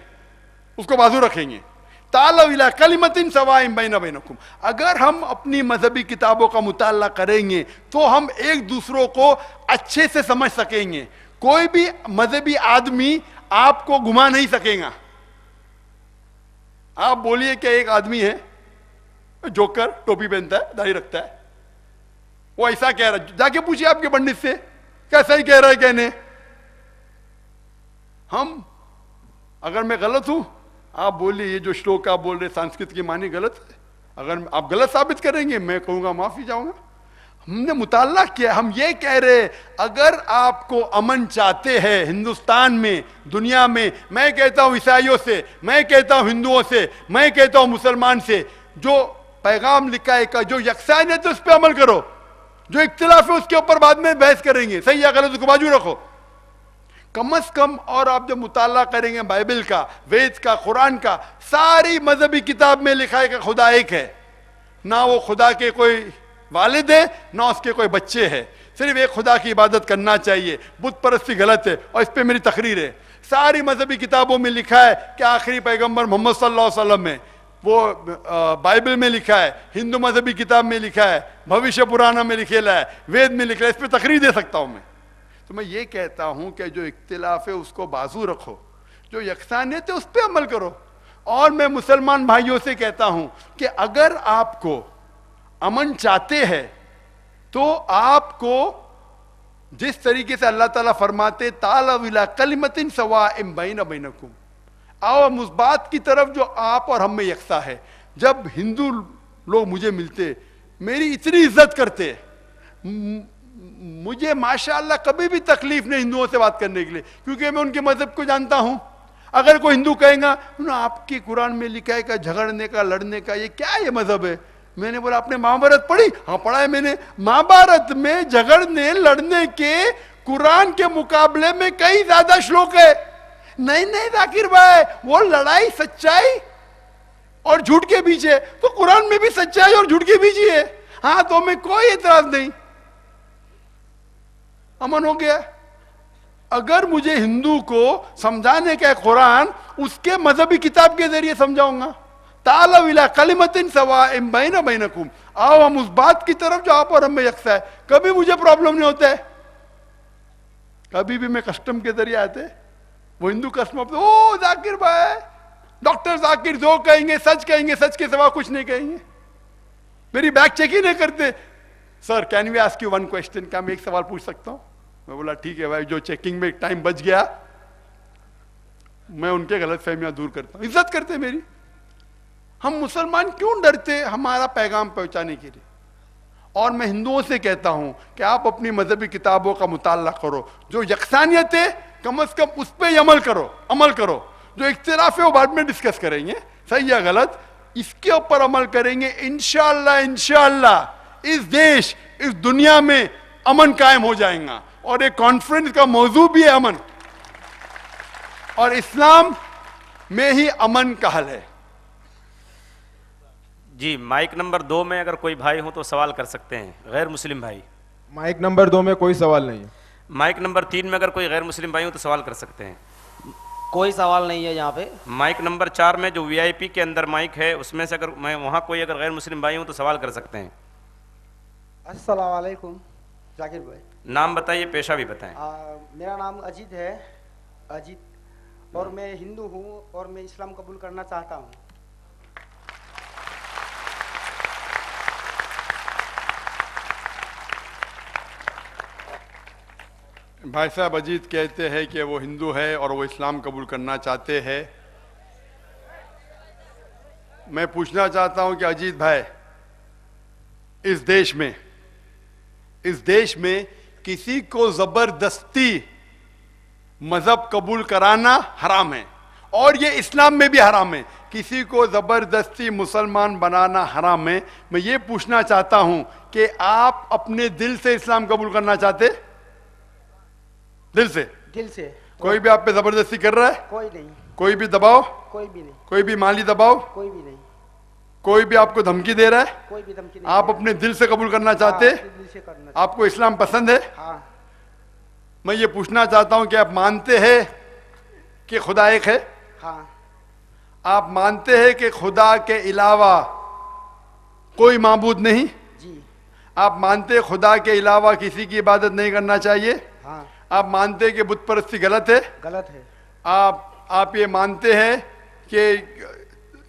उसको बाजू रखेंगे। तालव इला कलिमतिन सवाइम बैना बैनकुम। अगर हम अपनी मजहबी किताबों का मुताला करेंगे तो हम एक दूसरों को अच्छे से समझ सकेंगे। कोई भी मजहबी आदमी आपको घुमा नहीं सकेगा। आप बोलिए कि एक आदमी है जोकर, टोपी पहनता है, दाढ़ी रखता है, वो ऐसा कह रहा है, जाके पूछिए आपके पंडित से क्या सही कह रहा है कहने। हम अगर मैं गलत हूं, आप बोलिए ये जो श्लोक आप बोल रहे संस्कृत की मानी गलत है, अगर आप गलत साबित करेंगे मैं कहूंगा माफी जाऊंगा। हमने मुताला किया, हम ये कह रहे अगर आपको अमन चाहते हैं हिंदुस्तान में, दुनिया में, मैं कहता हूं ईसाइयों से, मैं कहता हूं हिंदुओं से, मैं कहता हूं मुसलमान से, जो पैगाम लिखा है का जो यकसानियत है उस पर अमल करो, जो इख्तिलाफ है उसके ऊपर बाद में बहस करेंगे, सही या गलत उसको बाजू रखो कम से कम। और आप जब मुताला करेंगे बाइबल का, वेद का, कुरान का, सारी मजहबी किताब में लिखा है कि खुदा एक है, ना वो खुदा के कोई वालिद है ना उसके कोई बच्चे हैं, सिर्फ एक खुदा की इबादत करना चाहिए, बुत परस्ती गलत है, और इस पे मेरी तकरीर है। सारी मजहबी किताबों में लिखा है कि आखिरी पैगंबर मोहम्मद सल्लल्लाहु अलैहि वसल्लम है, वो बाइबल में लिखा है, हिंदू मजहबी किताब में लिखा है, भविष्य पुराना में लिखेला है, वेद में लिखा है, इस पर तकरीर दे सकता हूं मैं। तो मैं ये कहता हूं कि जो इख्तिलाफ है उसको बाजू रखो, जो यकसानियत है उस पर अमल करो। और मैं मुसलमान भाइयों से कहता हूं कि अगर आपको अमन चाहते हैं तो आपको जिस तरीके से अल्लाह ताला फरमाते तालव इला कलिमतिन सवाइम बैना बैनकुम, आओ हम उस बात की तरफ जो आप और हम में यकसा है। जब हिंदू लोग मुझे मिलते, मेरी इतनी इज्जत करते, मुझे माशाअल्लाह कभी भी तकलीफ नहीं हिंदुओं से बात करने के लिए, क्योंकि मैं उनके मजहब को जानता हूं। अगर कोई हिंदू कहेगा ना आपके कुरान में लिखा है का झगड़ने का, लड़ने का, ये क्या ये मजहब है? मैंने बोला आपने महाभारत पढ़ी? हाँ पढ़ा है मैंने। महाभारत में झगड़ने लड़ने के कुरान के मुकाबले में कई ज्यादा श्लोक है। नहीं नहीं जाकिर भाई, वो लड़ाई सच्चाई और झूठ के बीच है, तो कुरान में भी सच्चाई और झूठ के बीच ही है। हाँ तो मैं कोई एतराज नहीं, अमन हो गया। अगर मुझे हिंदू को समझाने का कुरान उसके मजहबी किताब के जरिए समझाऊंगा, तालव इला कलिमतिन सवाइम बैना बैनकुम, आओ हम उस बात की तरफ जो आप और हम में यकसा है, कभी मुझे प्रॉब्लम नहीं होता है। कभी भी मैं कस्टम के जरिए आते, वो हिंदू कस्टम, ओ जाकिर भाई, डॉक्टर जाकिर जो कहेंगे सच कहेंगे, सच के सिवा कुछ नहीं कहेंगे। मेरी बैग चेक ही नहीं करते। Sir can we ask you one question, क्या मैं एक सवाल पूछ सकता हूं? मैं बोला ठीक है भाई, जो चेकिंग में टाइम बच गया मैं उनके गलत फहमियां दूर करता हूं, इज्जत करते मेरी। हम मुसलमान क्यों डरते हमारा पैगाम पहुंचाने के लिए? और मैं हिंदुओं से कहता हूं कि आप अपनी मजहबी किताबों का मुताला करो, जो यकसानियत है कम से कम उस पर अमल करो। जो इख्तिलाफ है वो बाद में डिस्कस करेंगे, सही या गलत, इसके ऊपर अमल करेंगे। इंशाअल्लाह इस देश, इस दुनिया में अमन कायम हो जाएगा। और एक कॉन्फ्रेंस का मौजू भी है अमन, और इस्लाम में ही अमन का हल है। जी, माइक नंबर 2 में अगर कोई भाई हो तो सवाल कर सकते हैं, गैर मुस्लिम भाई। माइक नंबर 2 में कोई सवाल नहीं है। माइक नंबर 3 में अगर कोई गैर मुस्लिम भाई हो तो सवाल कर सकते हैं। कोई सवाल नहीं है यहाँ पे। माइक नंबर 4 में जो वीआईपी के अंदर माइक है उसमें से अगर मैं वहाँ कोई अगर गैर मुस्लिम भाई हूँ तो सवाल कर सकते हैं। अस्सलाम वालेकुम जाकिर भाई। नाम बताइए, पेशा भी बताएं। मेरा नाम अजीत है, अजीत, और मैं हिंदू हूँ और मैं इस्लाम कबूल करना चाहता हूँ। भाई साहब अजीत कहते हैं कि वो हिंदू है और वो इस्लाम कबूल करना चाहते हैं। मैं पूछना चाहता हूं कि अजीत भाई, इस देश में किसी को जबरदस्ती मजहब कबूल कराना हराम है, और ये इस्लाम में भी हराम है। किसी को जबरदस्ती मुसलमान बनाना हराम है। मैं ये पूछना चाहता हूं कि आप अपने दिल से इस्लाम कबूल करना चाहते? दिल से। कोई भी आप पे जबरदस्ती कर रहा है? कोई नहीं। कोई भी दबाव? कोई भी नहीं। कोई भी माली दबाव? कोई भी नहीं। कोई भी आपको धमकी दे रहा है? कोई भी धमकी नहीं। आप अपने दिल से कबूल करना चाहते? दिल से करना। आपको इस्लाम पसंद है? हाँ। मैं ये पूछना चाहता हूं कि आप मानते हैं कि खुदा एक है? हाँ। आप मानते हैं कि खुदा के अलावा कोई माबूद नहीं? जी। आप मानते हैं खुदा के अलावा किसी की इबादत नहीं करना चाहिए? हाँ। आप मानते हैं कि बुत परस्ती गलत है? गलत है। आप ये मानते हैं कि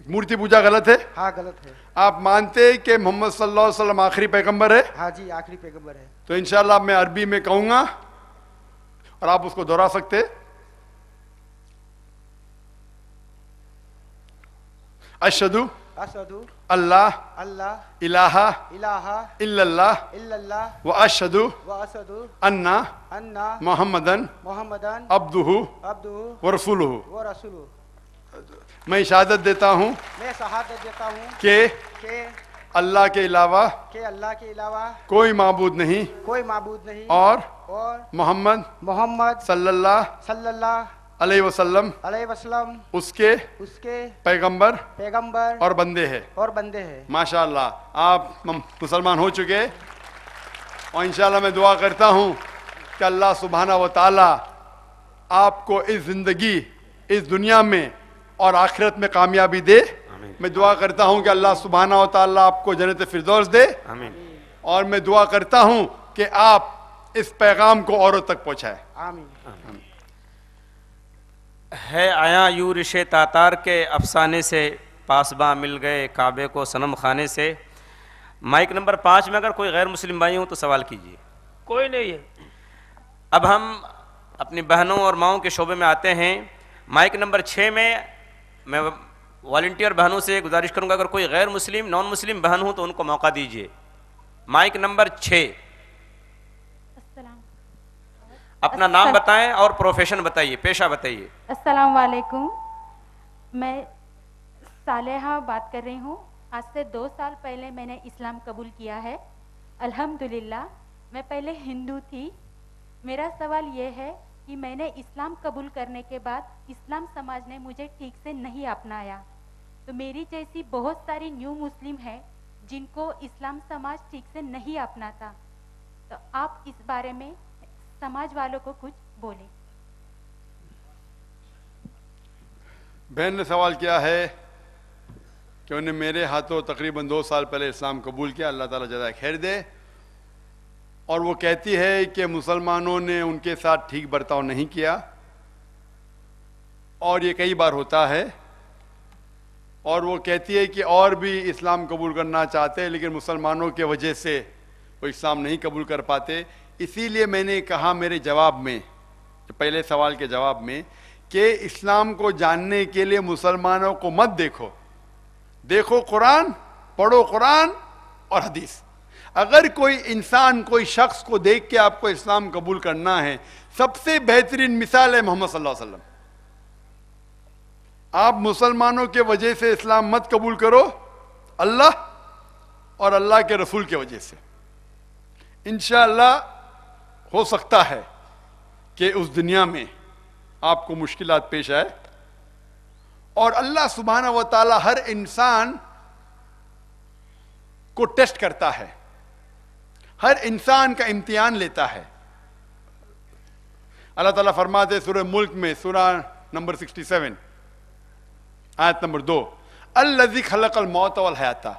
मूर्ति पूजा गलत है? हाँ गलत है। आप मानते हैं कि मोहम्मद सल्लल्लाहु अलैहि वसल्लम आखिरी पैगंबर है? हाँ जी, आखिरी पैगंबर है। तो इंशाल्लाह मैं अरबी में कहूंगा और आप उसको दोहरा सकते। अशहदु अल्लाह इलाहा इल्लल्लाह व अशहदु अन्ना मुहम्मदन अब्दुहु व रसूलुहु। मैं शहादत देता हूँ कि अल्लाह के अलावा कोई माबूद नहीं और मोहम्मद सल्लल्लाहु अलैहि वसल्लम उसके पैगंबर और बंदे हैं। माशाअल्लाह आप मुसलमान हो चुके, और इंशाअल्लाह मैं दुआ करता हूँ कि अल्लाह सुब्हाना व तआला आपको इस जिंदगी, इस दुनिया में और आखिरत में कामयाबी दे। मैं दुआ करता हूँ कि अल्लाह सुब्हाना व तआला आपको जन्नत फिरदौस दे। और मैं दुआ करता हूँ कि आप इस पैगाम को औरों तक पहुँचाए। आमीन। है आया यूं रिशे तातार के अफसाने से, पासबा मिल गए काबे को सनम खाने से। माइक नंबर 5 में अगर कोई गैर मुस्लिम भाई हो तो सवाल कीजिए। कोई नहीं है। अब हम अपनी बहनों और माओं के शोबे में आते हैं। माइक नंबर 6 में मैं वॉलंटियर बहनों से गुजारिश करूंगा, अगर कोई गैर मुस्लिम नॉन मुस्लिम बहन हो तो उनको मौका दीजिए। Mike number 6। अपना नाम बताएं और प्रोफेशन बताइए, पेशा बताइए। अस्सलाम वालेकुम। मैं सालेहा बात कर रही हूँ। आज से 2 साल पहले मैंने इस्लाम कबूल किया है, अल्हम्दुलिल्लाह। मैं पहले हिंदू थी। मेरा सवाल ये है कि मैंने इस्लाम कबूल करने के बाद इस्लाम समाज ने मुझे ठीक से नहीं अपनाया, तो मेरी जैसी बहुत सारी न्यू मुस्लिम हैं जिनको इस्लाम समाज ठीक से नहीं अपनाता, तो आप इस बारे में समाज वालों को कुछ बोलें। बहन ने सवाल किया है कि उन्हें मेरे हाथों तकरीबन 2 साल पहले इस्लाम कबूल किया, अल्लाह ताला जज़ा खैर दे। और वो कहती है कि मुसलमानों ने उनके साथ ठीक बर्ताव नहीं किया, और ये कई बार होता है। और वो कहती है कि और भी इस्लाम कबूल करना चाहते हैं, लेकिन मुसलमानों के वजह से वो इस्लाम नहीं कबूल कर पाते। इसीलिए मैंने कहा मेरे जवाब में, जो पहले सवाल के जवाब में, कि इस्लाम को जानने के लिए मुसलमानों को मत देखो, देखो कुरान, पढ़ो कुरान और हदीस। अगर कोई इंसान, कोई शख्स को देख के आपको इस्लाम कबूल करना है, सबसे बेहतरीन मिसाल है मोहम्मद सल्लल्लाहु अलैहि वसल्लम। आप मुसलमानों के वजह से इस्लाम मत कबूल करो, अल्लाह और अल्लाह के रसूल के वजह से। इंशाअल्लाह हो सकता है कि उस दुनिया में आपको मुश्किलात पेश आए, और अल्लाह सुब्हाना व तआला हर इंसान को टेस्ट करता है, हर इंसान का इम्तिहान लेता है। अल्लाह ताला फरमाते सूरह मुल्क में, सूरह नंबर 67 आयत नंबर 2, अल्लज़ी खलक़ल मौत वल हयाता,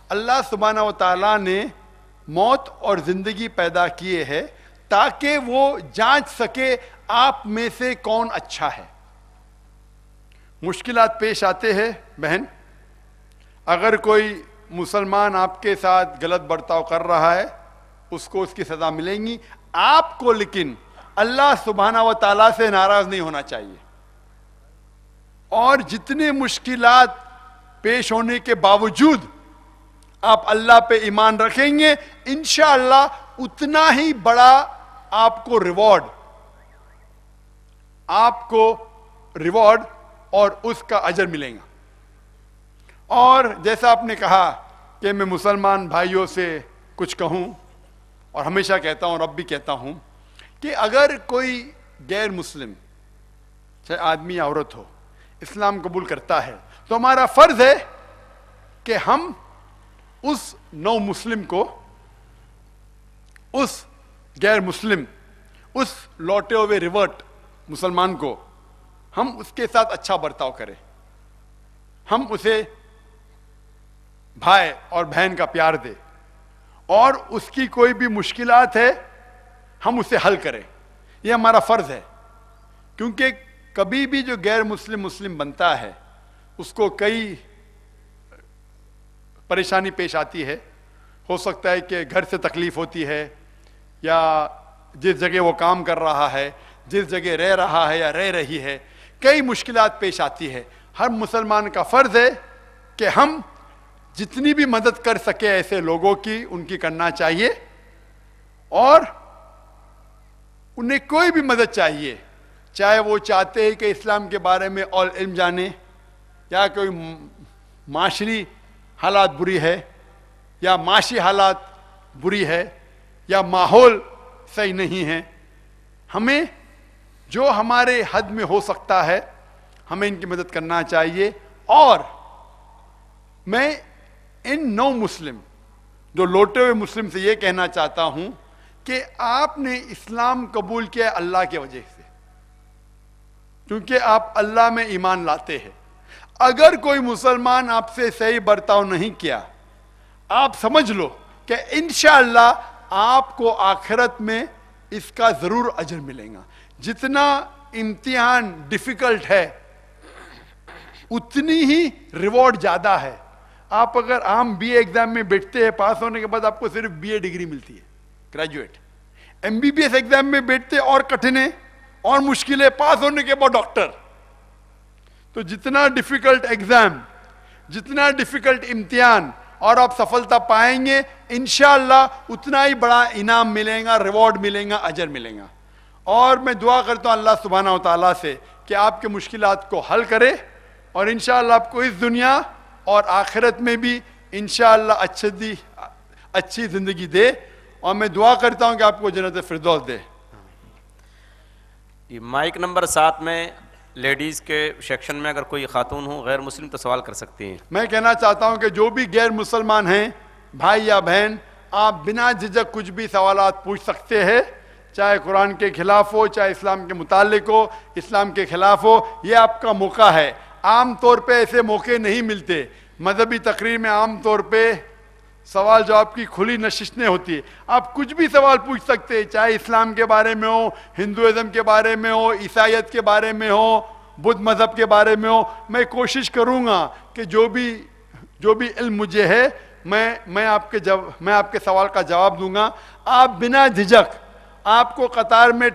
अल्लाह सुब्हाना व तआला ने मौत और जिंदगी पैदा किए है ताकि वो जांच सके आप में से कौन अच्छा है। मुश्किलात पेश आते हैं बहन, अगर कोई मुसलमान आपके साथ गलत बर्ताव कर रहा है, उसको उसकी सजा मिलेंगी आपको, लेकिन अल्लाह सुब्हाना व तआला से नाराज नहीं होना चाहिए। और जितने मुश्किलात पेश होने के बावजूद आप अल्लाह पे ईमान रखेंगे, इंशाअल्लाह उतना ही बड़ा आपको रिवॉर्ड और उसका अजर मिलेगा। और जैसा आपने कहा कि मैं मुसलमान भाइयों से कुछ कहूं, और हमेशा कहता हूं और अब भी कहता हूं, कि अगर कोई गैर मुस्लिम, चाहे आदमी या औरत हो, इस्लाम कबूल करता है, तो हमारा फर्ज है कि हम उस नौ मुस्लिम को, उस गैर मुस्लिम, उस लौटे हुए रिवर्ट मुसलमान को, हम उसके साथ अच्छा बर्ताव करें, हम उसे भाई और बहन का प्यार दें, और उसकी कोई भी मुश्किलात है हम उसे हल करें। यह हमारा फर्ज है, क्योंकि कभी भी जो गैर मुस्लिम बनता है उसको कई परेशानी पेश आती है। हो सकता है कि घर से तकलीफ होती है, या जिस जगह वो काम कर रहा है, जिस जगह रह रहा है या रह रही है, कई मुश्किलात पेश आती है। हर मुसलमान का फर्ज है कि हम जितनी भी मदद कर सके ऐसे लोगों की, उनकी करना चाहिए। और उन्हें कोई भी मदद चाहिए, चाहे वो चाहते हैं कि इस्लाम के बारे में और इल्म जाने, या कोई माशरी हालात बुरी है, या माशी हालात बुरी है, या माहौल सही नहीं है, हमें जो हमारे हद में हो सकता है हमें इनकी मदद करना चाहिए। और मैं इन नौ मुस्लिम, जो लौटे हुए मुस्लिम से ये कहना चाहता हूं कि आपने इस्लाम कबूल किया अल्लाह की वजह से, क्योंकि आप अल्लाह में ईमान लाते हैं। अगर कोई मुसलमान आपसे सही बर्ताव नहीं किया, आप समझ लो कि इंशाअल्लाह आपको आखिरत में इसका जरूर अजर मिलेगा। जितना इम्तिहान डिफिकल्ट है उतनी ही रिवॉर्ड ज्यादा है। आप अगर आम बीए एग्जाम में बैठते हैं, पास होने के बाद आपको सिर्फ बीए डिग्री मिलती है, ग्रेजुएट। एमबीबीएस एग्जाम में बैठते और कठिन है और मुश्किल है, पास होने के बाद डॉक्टर। तो जितना डिफिकल्ट एग्जाम, जितना डिफिकल्ट इम्तिहान, और आप सफलता पाएंगे इंशाअल्लाह उतना ही बड़ा इनाम मिलेगा, रिवॉर्ड मिलेगा, अजर मिलेगा। और मैं दुआ करता हूँ अल्लाह सुब्हानहू तआला से कि आपके मुश्किलात को हल करे और इंशाअल्लाह आपको इस दुनिया और आखिरत में भी इंशाअल्लाह अच्छी ज़िंदगी दे। और मैं दुआ करता हूँ कि आपको जन्नत फिरदौस दे। ये माइक नंबर 7 में लेडीज़ के सेक्शन में अगर कोई खातून हो गैर मुस्लिम तो सवाल कर सकती हैं। मैं कहना चाहता हूं कि जो भी गैर मुसलमान हैं, भाई या बहन, आप बिना झिझक कुछ भी सवालात पूछ सकते हैं, चाहे कुरान के खिलाफ हो, चाहे इस्लाम के मुतालिक हो, इस्लाम के खिलाफ हो। ये आपका मौका है। आम तौर पे ऐसे मौके नहीं मिलते। मजहबी तकरीर में आम तौर पे सवाल जवाब की खुली नशिशें होती है। आप कुछ भी सवाल पूछ सकते हैं, चाहे इस्लाम के बारे में हो, हिंदुइज्म के बारे में हो, ईसाईयत के बारे में हो, बुद्ध मज़हब के बारे में हो। मैं कोशिश करूँगा कि जो भी इल्म मुझे है मैं आपके सवाल का जवाब दूंगा। आप बिना झिझक, आपको कतार में